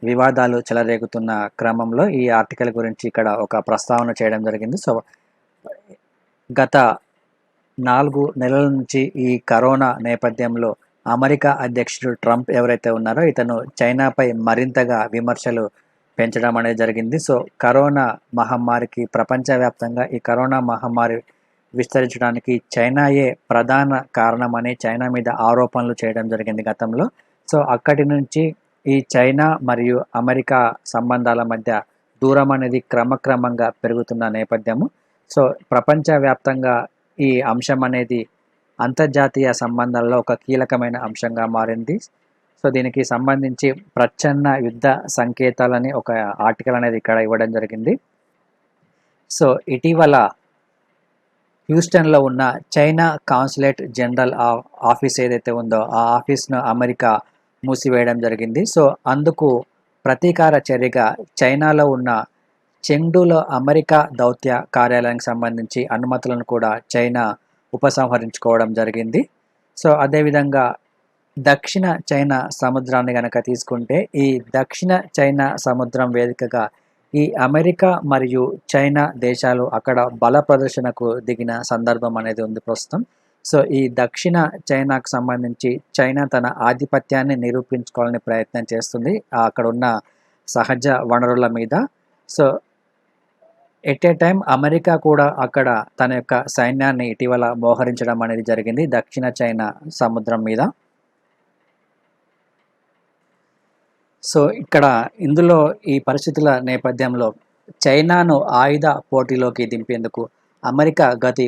వివాదాలు చెలరేగుతున్న క్రమంలో ఈ ఆర్టికల్ గురించి ఇక్కడ ఒక ప్రస్తావన చేయడం జరిగింది. సో గత 4 నెలల నుంచి ఈ కరోనా నేపథ్యంలో అమెరికా అధ్యక్షుడు ట్రంప్ ఎవరైతే ఉన్నారో ఇతను చైనాపై మరింతగా విమర్శలు పెంచడం అనేది జరిగింది. సో కరోనా మహమ్మారికి ప్రపంచవ్యాప్తంగా ఈ కరోనా మహమ్మారి విస్తరించడానికి చైనాయే ప్రధాన కారణమని చైనా మీద ఆరోపణలు చేయడం జరిగింది గతంలో. సో అక్కడి నుంచి ఈ చైనా మరియు అమెరికా సంబంధాల మధ్య దూరం అనేది క్రమక్రమంగా పెరుగుతున్న నేపథ్యము. సో ప్రపంచవ్యాప్తంగా ఈ అంశం అనేది అంతర్జాతీయ సంబంధాల్లో ఒక కీలకమైన అంశంగా మారింది. సో దీనికి సంబంధించి ప్రచ్ఛన్న యుద్ధ సంకేతాలని ఒక ఆర్టికల్ అనేది ఇక్కడ ఇవ్వడం జరిగింది. సో ఇటీవల హ్యూస్టన్లో ఉన్న చైనా కాన్సులేట్ జనరల్ ఆఫీస్ ఏదైతే ఉందో ఆ ఆఫీస్ను అమెరికా మూసివేయడం జరిగింది. సో అందుకు ప్రతీకార చర్యగా చైనాలో ఉన్న చెంగ్డూలో అమెరికా దౌత్య కార్యాలయానికి సంబంధించి అనుమతులను కూడా చైనా ఉపసంహరించుకోవడం జరిగింది. సో అదేవిధంగా దక్షిణ చైనా సముద్రాన్ని కనుక తీసుకుంటే, ఈ దక్షిణ చైనా సముద్రం వేదికగా ఈ అమెరికా మరియు చైనా దేశాలు అక్కడ బల ప్రదర్శనకు దిగిన సందర్భం అనేది ఉంది ప్రస్తుతం. సో ఈ దక్షిణ చైనాకు సంబంధించి చైనా తన ఆధిపత్యాన్ని నిరూపించుకోవాలని ప్రయత్నం చేస్తుంది అక్కడ ఉన్న సహజ వనరుల మీద. So at a time America కూడా అక్కడ తన యొక్క సైన్యాన్ని ఇటీవల మోహరించడం అనేది జరిగింది దక్షిణ చైనా సముద్రం మీద. సో ఇక్కడ ఇందులో ఈ పరిస్థితుల నేపథ్యంలో చైనాను ఆయుధ పోటీలోకి దింపేందుకు అమెరికా గతి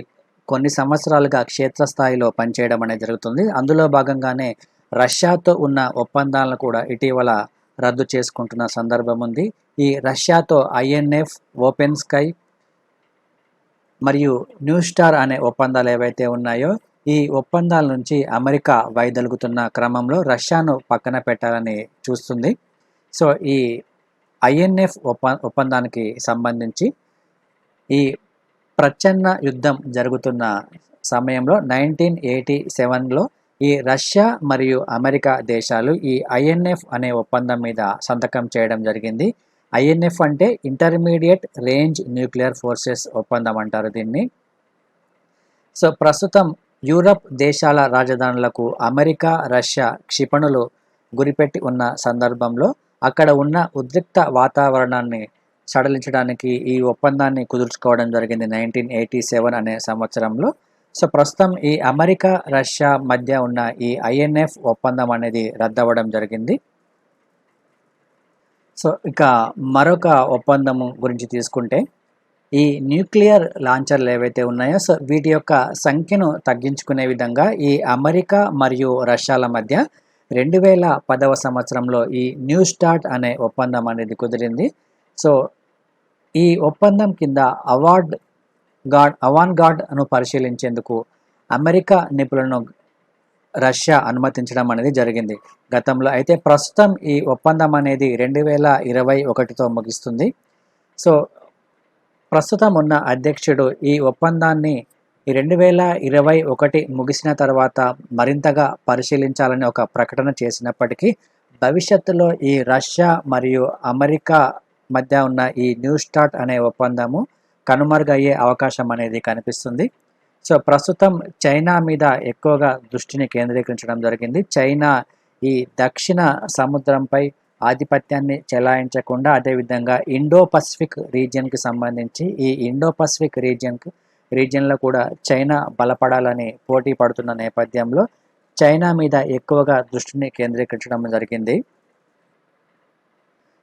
కొన్ని సంవత్సరాలుగా క్షేత్రస్థాయిలో పనిచేయడం అనేది జరుగుతుంది. అందులో భాగంగానే రష్యాతో ఉన్న ఒప్పందాలను కూడా ఇటీవల రద్దు చేసుకుంటున్న సందర్భం ఉంది. ఈ రష్యాతో INF, ఓపెన్ స్కై మరియు న్యూ స్టార్ అనే ఒప్పందాలు ఏవైతే ఉన్నాయో ఈ ఒప్పందాల నుంచి అమెరికా వైదొలుగుతున్న క్రమంలో రష్యాను పక్కన పెట్టాలని చూస్తుంది. సో ఈ INF ఒప్పందానికి సంబంధించి ఈ ప్రచ్ఛన్న యుద్ధం జరుగుతున్న సమయంలో 1987లో ఈ రష్యా మరియు అమెరికా దేశాలు ఈ INF అనే ఒప్పందం మీద సంతకం చేయడం జరిగింది. INF అంటే ఇంటర్మీడియట్ రేంజ్ న్యూక్లియర్ ఫోర్సెస్ ఒప్పందం అంటారు దీన్ని. సో ప్రస్తుతం యూరప్ దేశాల రాజధానులకు అమెరికా, రష్యా క్షిపణులు గురిపెట్టి ఉన్న సందర్భంలో అక్కడ ఉన్న ఉద్రిక్త వాతావరణాన్ని సడలించడానికి ఈ ఒప్పందాన్ని కుదుర్చుకోవడం జరిగింది 1987 అనే సంవత్సరంలో. సో ప్రస్తుతం ఈ అమెరికా, రష్యా మధ్య ఉన్న ఈ INF ఒప్పందం అనేది రద్దవడం జరిగింది. సో ఇక మరొక ఒప్పందము గురించి తీసుకుంటే, ఈ న్యూక్లియర్ లాంచర్లు ఏవైతే ఉన్నాయో సో వీటి యొక్క సంఖ్యను తగ్గించుకునే విధంగా ఈ అమెరికా మరియు రష్యాల మధ్య 2010వ సంవత్సరంలో ఈ న్యూ స్టార్ట్ అనే ఒప్పందం అనేది కుదిరింది. సో ఈ ఒప్పందం కింద అవాన్ గార్డ్ను పరిశీలించేందుకు అమెరికా నిపుణులను రష్యా అనుమతించడం అనేది జరిగింది గతంలో. అయితే ప్రస్తుతం ఈ ఒప్పందం అనేది 2021తో ముగిస్తుంది. సో ప్రస్తుతం ఉన్న అధ్యక్షుడు ఈ ఒప్పందాన్ని ఈ 2021 ముగిసిన తర్వాత మరింతగా పరిశీలించాలని ఒక ప్రకటన చేసినప్పటికీ భవిష్యత్తులో ఈ రష్యా మరియు అమెరికా మధ్య ఉన్న ఈ న్యూ స్టార్ట్ అనే ఒప్పందము కనుమరుగయ్యే అవకాశం అనేది కనిపిస్తుంది. సో ప్రస్తుతం చైనా మీద ఎక్కువగా దృష్టిని కేంద్రీకరించడం జరిగింది. చైనా ఈ దక్షిణ సముద్రంపై ఆధిపత్యాన్ని చెలాయించకుండా అదేవిధంగా ఇండో పసిఫిక్ రీజియన్కి సంబంధించి ఈ ఇండో పసిఫిక్ రీజియన్లో కూడా చైనా బలపడాలని పోటీ పడుతున్న నేపథ్యంలో చైనా మీద ఎక్కువగా దృష్టిని కేంద్రీకరించడం జరిగింది.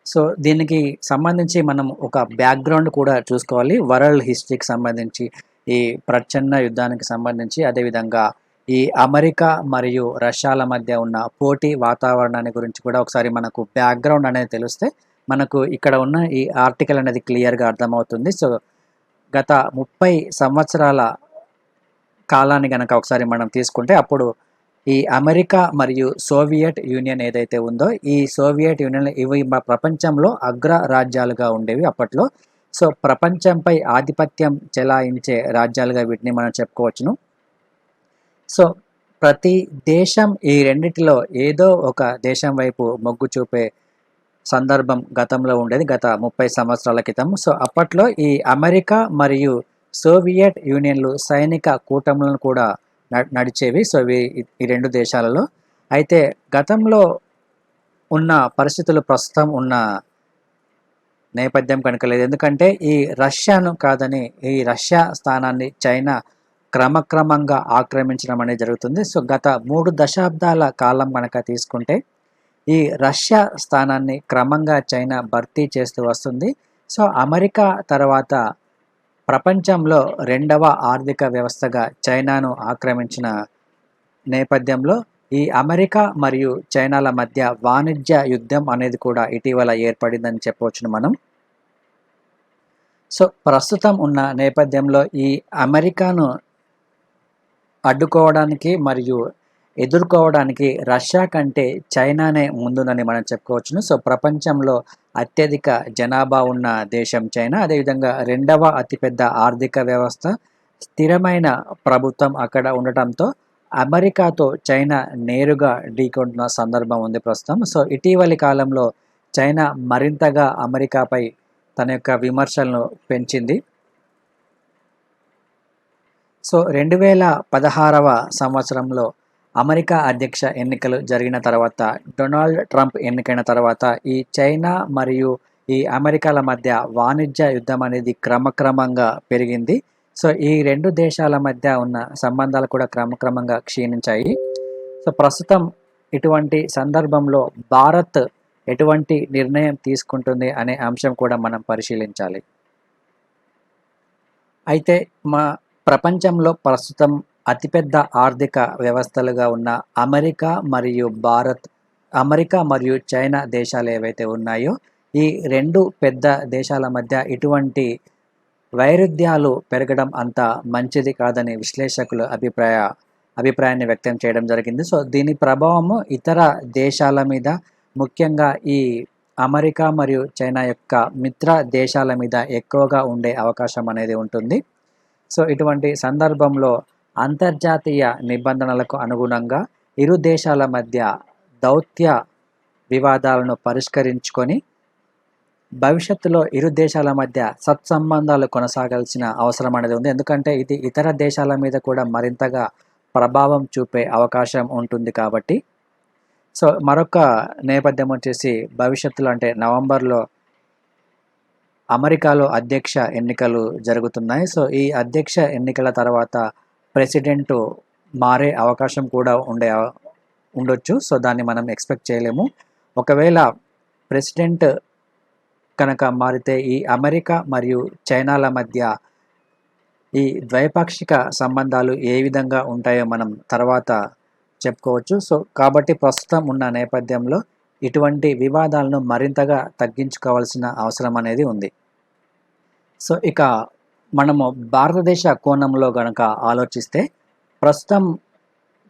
సో దీనికి సంబంధించి మనం ఒక బ్యాక్గ్రౌండ్ కూడా చూసుకోవాలి. వరల్డ్ హిస్టరీకి సంబంధించి ఈ ప్రచ్ఛన్న యుద్ధానికి సంబంధించి, అదేవిధంగా ఈ అమెరికా మరియు రష్యాల మధ్య ఉన్న పోటీ వాతావరణాన్ని గురించి కూడా ఒకసారి మనకు బ్యాక్గ్రౌండ్ అనేది తెలిస్తే మనకు ఇక్కడ ఉన్న ఈ ఆర్టికల్ అనేది క్లియర్గా అర్థమవుతుంది. సో గత 30 సంవత్సరాల కాలాన్ని గనక ఒకసారి మనం తీసుకుంటే అప్పుడు ఈ అమెరికా మరియు సోవియట్ యూనియన్ ఏదైతే ఉందో, ఈ సోవియట్ యూనియన్ ఇవి ప్రపంచంలో అగ్ర రాజ్యాలుగా ఉండేవి అప్పట్లో. సో ప్రపంచంపై ఆధిపత్యం చెలాయించే రాజ్యాలుగా వీటిని మనం చెప్పుకోవచ్చును. సో ప్రతి దేశం ఈ రెండిటిలో ఏదో ఒక దేశం వైపు మొగ్గు చూపే సందర్భం గతంలో ఉండేది, గత 30 సంవత్సరాల క్రితం. సో అప్పట్లో ఈ అమెరికా మరియు సోవియట్ యూనియన్లు సైనిక కూటములను కూడా నడిచేవి. సో ఈ రెండు దేశాలలో. అయితే గతంలో ఉన్న పరిస్థితులు ప్రస్తుతం ఉన్న నేపథ్యం కనుక లేదు. ఎందుకంటే ఈ రష్యాను కాదని ఈ రష్యా స్థానాన్ని చైనా క్రమక్రమంగా ఆక్రమించడం అనేది జరుగుతుంది. సో గత 3 దశాబ్దాల కాలం కనుక తీసుకుంటే ఈ రష్యా స్థానాన్ని క్రమంగా చైనా భర్తీ చేస్తూ వస్తుంది. సో అమెరికా తర్వాత ప్రపంచంలో 2వ ఆర్థిక వ్యవస్థగా చైనాను ఆక్రమించిన నేపథ్యంలో ఈ అమెరికా మరియు చైనాల మధ్య వాణిజ్య యుద్ధం అనేది కూడా ఇటీవల ఏర్పడిందని చెప్పవచ్చును మనం. సో ప్రస్తుతం ఉన్న నేపథ్యంలో ఈ అమెరికాను అడ్డుకోవడానికి మరియు ఎదుర్కోవడానికి రష్యా కంటే చైనానే ముందుందని మనం చెప్పుకోవచ్చును. సో ప్రపంచంలో అత్యధిక జనాభా ఉన్న దేశం చైనా, అదేవిధంగా 2వ అతిపెద్ద ఆర్థిక వ్యవస్థ, స్థిరమైన ప్రభుత్వం అక్కడ ఉండటంతో అమెరికాతో చైనా నేరుగా ఢీకొంటున్న సందర్భం ఉంది ప్రస్తుతం. సో ఇటీవలి కాలంలో చైనా మరింతగా అమెరికాపై తన యొక్క విమర్శలను పెంచింది. సో 2016వ సంవత్సరంలో అమెరికా అధ్యక్ష ఎన్నికలు జరిగిన తర్వాత, డొనాల్డ్ ట్రంప్ ఎన్నికైన తర్వాత ఈ చైనా మరియు ఈ అమెరికాల మధ్య వాణిజ్య యుద్ధం అనేది క్రమక్రమంగా పెరిగింది. సో ఈ 2 దేశాల మధ్య ఉన్న సంబంధాలు కూడా క్రమక్రమంగా క్షీణించాయి. సో ప్రస్తుతం ఇటువంటి సందర్భంలో భారత్ ఎటువంటి నిర్ణయం తీసుకుంటుంది అనే అంశం కూడా మనం పరిశీలించాలి. అయితే ప్రపంచంలో ప్రస్తుతం అతిపెద్ద ఆర్థిక వ్యవస్థలుగా ఉన్న అమెరికా మరియు భారత్, అమెరికా మరియు చైనా దేశాలు ఏవైతే ఉన్నాయో, ఈ 2 పెద్ద దేశాల మధ్య ఇటువంటి వైరుధ్యాలు పెరగడం అంత మంచిది కాదని విశ్లేషకులు అభిప్రాయాన్ని వ్యక్తం చేయడం జరిగింది. సో దీని ప్రభావము ఇతర దేశాల మీద, ముఖ్యంగా ఈ అమెరికా మరియు చైనా యొక్క మిత్ర దేశాల మీద ఎక్కువగా ఉండే అవకాశం అనేది ఉంటుంది. సో ఇటువంటి సందర్భంలో అంతర్జాతీయ నిబంధనలకు అనుగుణంగా ఇరు దేశాల మధ్య దౌత్య వివాదాలను పరిష్కరించుకొని భవిష్యత్తులో ఇరు దేశాల మధ్య సత్సంబంధాలు కొనసాగాల్సిన అవసరం అనేది ఉంది. ఎందుకంటే ఇది ఇతర దేశాల మీద కూడా మరింతగా ప్రభావం చూపే అవకాశం ఉంటుంది కాబట్టి. సో మరొక నేపథ్యం వచ్చేసి భవిష్యత్తులో అంటే నవంబర్లో అమెరికాలో అధ్యక్ష ఎన్నికలు జరుగుతున్నాయి. సో ఈ అధ్యక్ష ఎన్నికల తర్వాత ప్రెసిడెంట్ మారే అవకాశం కూడా ఉండొచ్చు. సో దాన్ని మనం ఎక్స్పెక్ట్ చేయలేము. ఒకవేళ ప్రెసిడెంట్ కనుక మారితే ఈ అమెరికా మరియు చైనాల మధ్య ఈ ద్వైపాక్షిక సంబంధాలు ఏ విధంగా ఉంటాయో మనం తర్వాత చెప్పుకోవచ్చు. సో కాబట్టి ప్రస్తుతం ఉన్న నేపథ్యంలో ఇటువంటి వివాదాలను మరింతగా తగ్గించుకోవాల్సిన అవసరం అనేది ఉంది. సో ఇక మనము భారతదేశ కోణంలో గనక ఆలోచిస్తే ప్రస్తుతం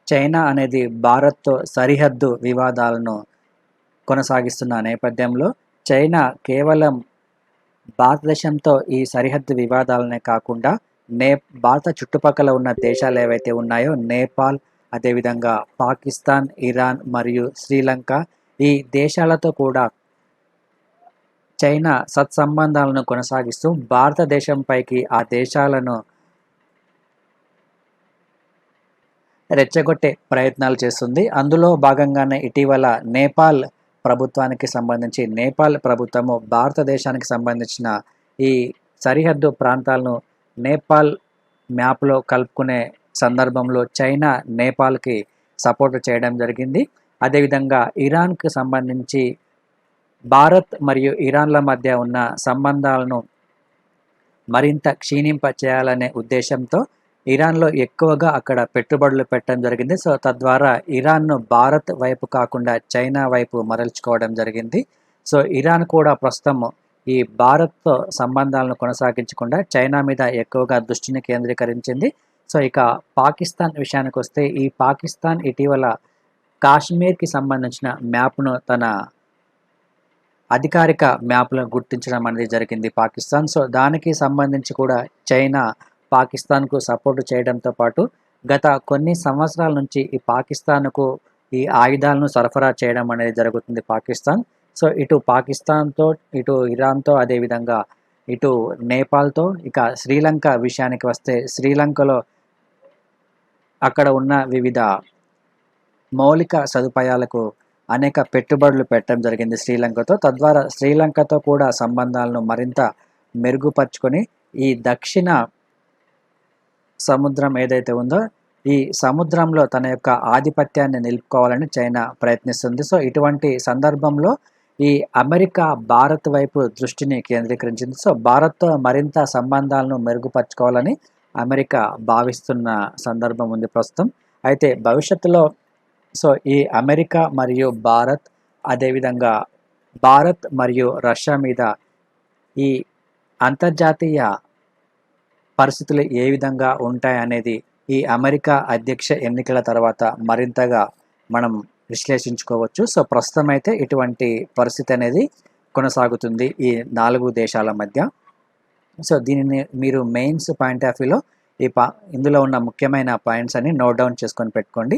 చైనా అనేది భారత్తో సరిహద్దు వివాదాలను కొనసాగిస్తున్న నేపథ్యంలో చైనా కేవలం భారతదేశంతో ఈ సరిహద్దు వివాదాలనే కాకుండా భారత చుట్టుపక్కల ఉన్న దేశాలు ఏవైతే ఉన్నాయో నేపాల్, అదేవిధంగా పాకిస్తాన్, ఇరాన్ మరియు శ్రీలంక, ఈ దేశాలతో కూడా చైనా సత్సంబంధాలను కొనసాగిస్తూ భారతదేశంపైకి ఆ దేశాలను రెచ్చగొట్టే ప్రయత్నాలు చేస్తుంది. అందులో భాగంగానే ఇటీవల నేపాల్ ప్రభుత్వానికి సంబంధించి నేపాల్ ప్రభుత్వము భారతదేశానికి సంబంధించిన ఈ సరిహద్దు ప్రాంతాలను నేపాల్ మ్యాప్లో కలుపుకునే సందర్భంలో చైనా నేపాల్కి సపోర్ట్ చేయడం జరిగింది. అదేవిధంగా ఇరాన్కి సంబంధించి భారత్ మరియు ఇరాన్ల మధ్య ఉన్న సంబంధాలను మరింత క్షీణింప చేయాలనే ఉద్దేశంతో ఇరాన్లో ఎక్కువగా అక్కడ పెట్టుబడులు పెట్టడం జరిగింది. సో తద్వారా ఇరాన్ను భారత్ వైపు కాకుండా చైనా వైపు మరల్చుకోవడం జరిగింది. సో ఇరాన్ కూడా ప్రస్తుతం ఈ భారత్తో సంబంధాలను కొనసాగించకుండా చైనా మీద ఎక్కువగా దృష్టిని కేంద్రీకరించింది. సో ఇక పాకిస్తాన్ విషయానికి వస్తే ఈ పాకిస్తాన్ ఇటీవల కాశ్మీర్కి సంబంధించిన మ్యాప్ను తన అధికారిక మ్యాప్లను గుర్తించడం అనేది జరిగింది పాకిస్తాన్. సో దానికి సంబంధించి కూడా చైనా పాకిస్తాన్కు సపోర్టు చేయడంతో పాటు గత కొన్ని సంవత్సరాల నుంచి ఈ పాకిస్తాన్కు ఈ ఆయుధాలను సరఫరా చేయడం అనేది జరుగుతుంది పాకిస్తాన్. సో ఇటు పాకిస్తాన్తో, ఇటు ఇరాన్తో, అదేవిధంగా ఇటు నేపాల్తో, ఇక శ్రీలంక విషయానికి వస్తే శ్రీలంకలో అక్కడ ఉన్న వివిధ మౌలిక సదుపాయాలకు అనేక పెట్టుబడులు పెట్టడం జరిగింది శ్రీలంకతో. తద్వారా శ్రీలంకతో కూడా సంబంధాలను మరింత మెరుగుపరుచుకొని ఈ దక్షిణ సముద్రం ఏదైతే ఉందో ఈ సముద్రంలో తన యొక్క ఆధిపత్యాన్ని నిలుపుకోవాలని చైనా ప్రయత్నిస్తుంది. సో ఇటువంటి సందర్భంలో ఈ అమెరికా భారత్ వైపు దృష్టిని కేంద్రీకరించింది. సో భారత్తో మరింత సంబంధాలను మెరుగుపరుచుకోవాలని అమెరికా భావిస్తున్న సందర్భం ఉంది ప్రస్తుతం. అయితే భవిష్యత్తులో సో ఈ అమెరికా మరియు భారత్, అదేవిధంగా భారత్ మరియు రష్యా మీద ఈ అంతర్జాతీయ పరిస్థితులు ఏ విధంగా ఉంటాయనేది ఈ అమెరికా అధ్యక్ష ఎన్నికల తర్వాత మరింతగా మనం విశ్లేషించుకోవచ్చు. సో ప్రస్తుతం అయితే ఇటువంటి పరిస్థితి అనేది కొనసాగుతుంది ఈ 4 దేశాల మధ్య. సో దీనిని మీరు మెయిన్స్ పాయింట్ ఆఫ్ వ్యూలో ఇందులో ఉన్న ముఖ్యమైన పాయింట్స్ అని నోట్ డౌన్ చేసుకొని పెట్టుకోండి.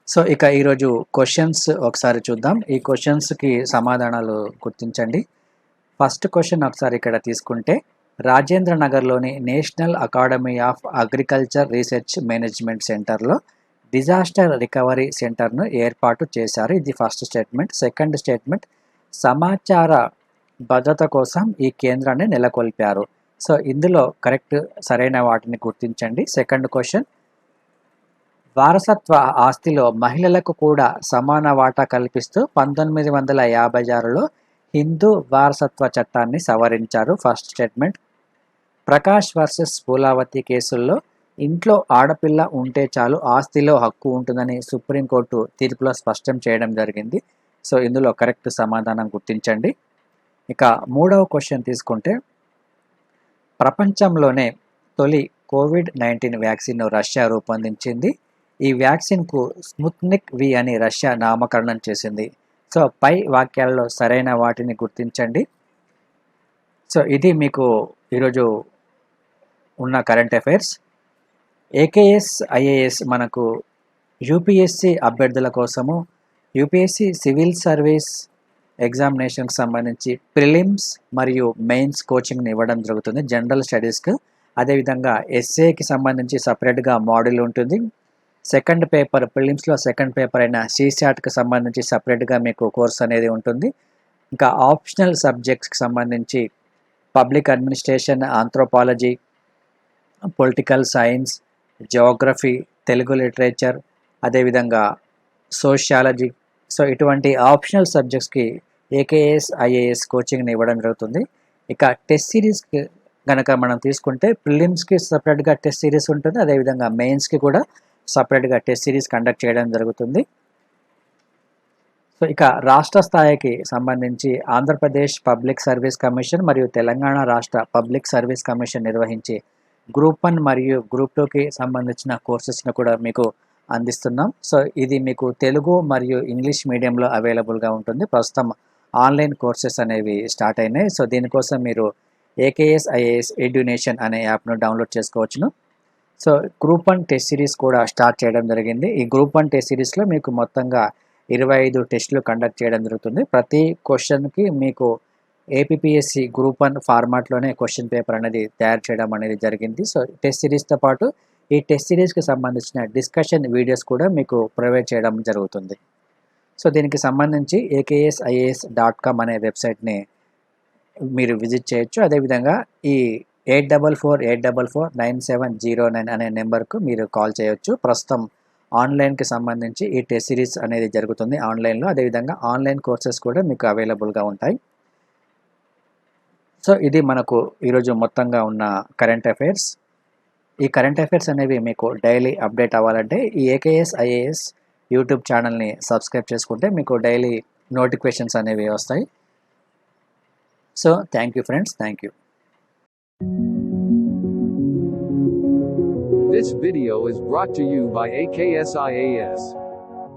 సో ఇక ఈరోజు క్వశ్చన్స్ ఒకసారి చూద్దాం. ఈ క్వశ్చన్స్కి సమాధానాలు గుర్తించండి. ఫస్ట్ క్వశ్చన్ ఒకసారి ఇక్కడ తీసుకుంటే, రాజేంద్ర నగర్లోని national academy of agriculture research management సెంటర్లో డిజాస్టర్ రికవరీ సెంటర్ను ఏర్పాటు చేశారు. ఇది ఫస్ట్ స్టేట్మెంట్. సెకండ్ స్టేట్మెంట్, సమాచార భద్రత కోసం ఈ కేంద్రాన్ని నెలకొల్పారు. సో ఇందులో కరెక్ట్ సరైన వాటిని గుర్తించండి. సెకండ్ క్వశ్చన్, వారసత్వ ఆస్తిలో మహిళలకు కూడా సమాన వాటా కల్పిస్తూ 1956లో హిందూ వారసత్వ చట్టాన్ని సవరించారు. First statement. Prakash versus Phulavati కేసుల్లో ఇంట్లో ఆడపిల్ల ఉంటే చాలు ఆస్తిలో హక్కు ఉంటుందని సుప్రీంకోర్టు తీర్పులో స్పష్టం చేయడం జరిగింది. సో ఇందులో కరెక్ట్ సమాధానం గుర్తించండి. ఇక మూడవ క్వశ్చన్ తీసుకుంటే, ప్రపంచంలోనే తొలి కోవిడ్-19 వ్యాక్సిన్ను రష్యా రూపొందించింది. ఈ వ్యాక్సిన్కు స్పుత్నిక్ వి అని రష్యా నామకరణం చేసింది. సో పై వాక్యాలలో సరైన వాటిని గుర్తించండి. సో ఇది మీకు ఈరోజు ఉన్న కరెంట్ అఫైర్స్. ఏకేఎస్ ఐఏఎస్ మనకు యూపీఎస్సి అభ్యర్థుల కోసము యూపీఎస్సి సివిల్ సర్వీస్ ఎగ్జామినేషన్కి సంబంధించి ప్రిలిమ్స్ మరియు మెయిన్స్ కోచింగ్ని ఇవ్వడం జరుగుతుంది జనరల్ స్టడీస్కి. అదేవిధంగా ఎస్ఏకి సంబంధించి సపరేట్గా మోడల్ ఉంటుంది. సెకండ్ పేపర్ ప్రిలిమ్స్లో సెకండ్ పేపర్ అయిన సిశాట్కి సంబంధించి సపరేట్గా మీకు కోర్స్ అనేది ఉంటుంది. ఇంకా ఆప్షనల్ సబ్జెక్ట్స్కి సంబంధించి public administration, anthropology, political science, Geography, Telugu literature, అదేవిధంగా సోషియాలజీ. సో ఇటువంటి ఆప్షనల్ సబ్జెక్ట్స్కి ఏకేఎస్ ఐఏఎస్ కోచింగ్ని ఇవ్వడం జరుగుతుంది. ఇక టెస్ట్ సిరీస్కి కనుక మనం తీసుకుంటే ప్రిలిమ్స్కి సపరేట్గా టెస్ట్ సిరీస్ ఉంటుంది. అదేవిధంగా మెయిన్స్కి కూడా సపరేట్గా టెస్ట్ సిరీస్ కండక్ట్ చేయడం జరుగుతుంది. సో ఇక రాష్ట్ర స్థాయికి సంబంధించి ఆంధ్రప్రదేశ్ పబ్లిక్ సర్వీస్ కమిషన్ మరియు తెలంగాణ రాష్ట్ర పబ్లిక్ సర్వీస్ కమిషన్ నిర్వహించి గ్రూప్ 1 మరియు గ్రూప్ 2కి సంబంధించిన కోర్సెస్ను కూడా మీకు అందిస్తున్నాం. సో ఇది మీకు తెలుగు మరియు ఇంగ్లీష్ మీడియంలో అవైలబుల్గా ఉంటుంది. ప్రస్తుతం ఆన్లైన్ కోర్సెస్ అనేవి స్టార్ట్ అయినాయి. సో దీనికోసం మీరు ఏకేఎస్ ఐఏఎస్ ఎడ్యునేషన్ అనే యాప్ను డౌన్లోడ్ చేసుకోవచ్చును. సో గ్రూప్ 1 టెస్ట్ సిరీస్ కూడా స్టార్ట్ చేయడం జరిగింది. ఈ గ్రూప్ 1 టెస్ట్ సిరీస్లో మీకు మొత్తంగా 25 టెస్టులు కండక్ట్ చేయడం జరుగుతుంది. ప్రతి క్వశ్చన్కి మీకు ఏపీఎస్సి గ్రూప్ 1 ఫార్మాట్లోనే క్వశ్చన్ పేపర్ అనేది తయారు చేయడం అనేది జరిగింది. సో టెస్ట్ సిరీస్తో పాటు ఈ టెస్ట్ సిరీస్కి సంబంధించిన డిస్కషన్ వీడియోస్ కూడా మీకు ప్రొవైడ్ చేయడం జరుగుతుంది. సో దీనికి సంబంధించి AKSIAS.com అనే వెబ్సైట్ని మీరు విజిట్ చేయొచ్చు. అదేవిధంగా ఈ 8448449709 అనే నెంబర్కు మీరు కాల్ చేయొచ్చు. ప్రస్తుతం ఆన్లైన్కి సంబంధించి ఈ టెస్ట్ సిరీస్ అనేది జరుగుతుంది ఆన్లైన్లో. అదేవిధంగా ఆన్లైన్ కోర్సెస్ కూడా మీకు అవైలబుల్గా ఉంటాయి. సో ఇది మనకు ఈరోజు మొత్తంగా ఉన్న కరెంట్ అఫైర్స్. ఈ కరెంట్ అఫైర్స్ అనేవి మీకు డైలీ అప్డేట్ అవ్వాలంటే ఈ ఏకేఎస్ ఐఏఎస్ యూట్యూబ్ ఛానల్ని సబ్స్క్రైబ్ చేసుకుంటే మీకు డైలీ నోటిఫికేషన్స్ అనేవి వస్తాయి. So thank you friends, thank you. This video is brought to you by AKSIAS.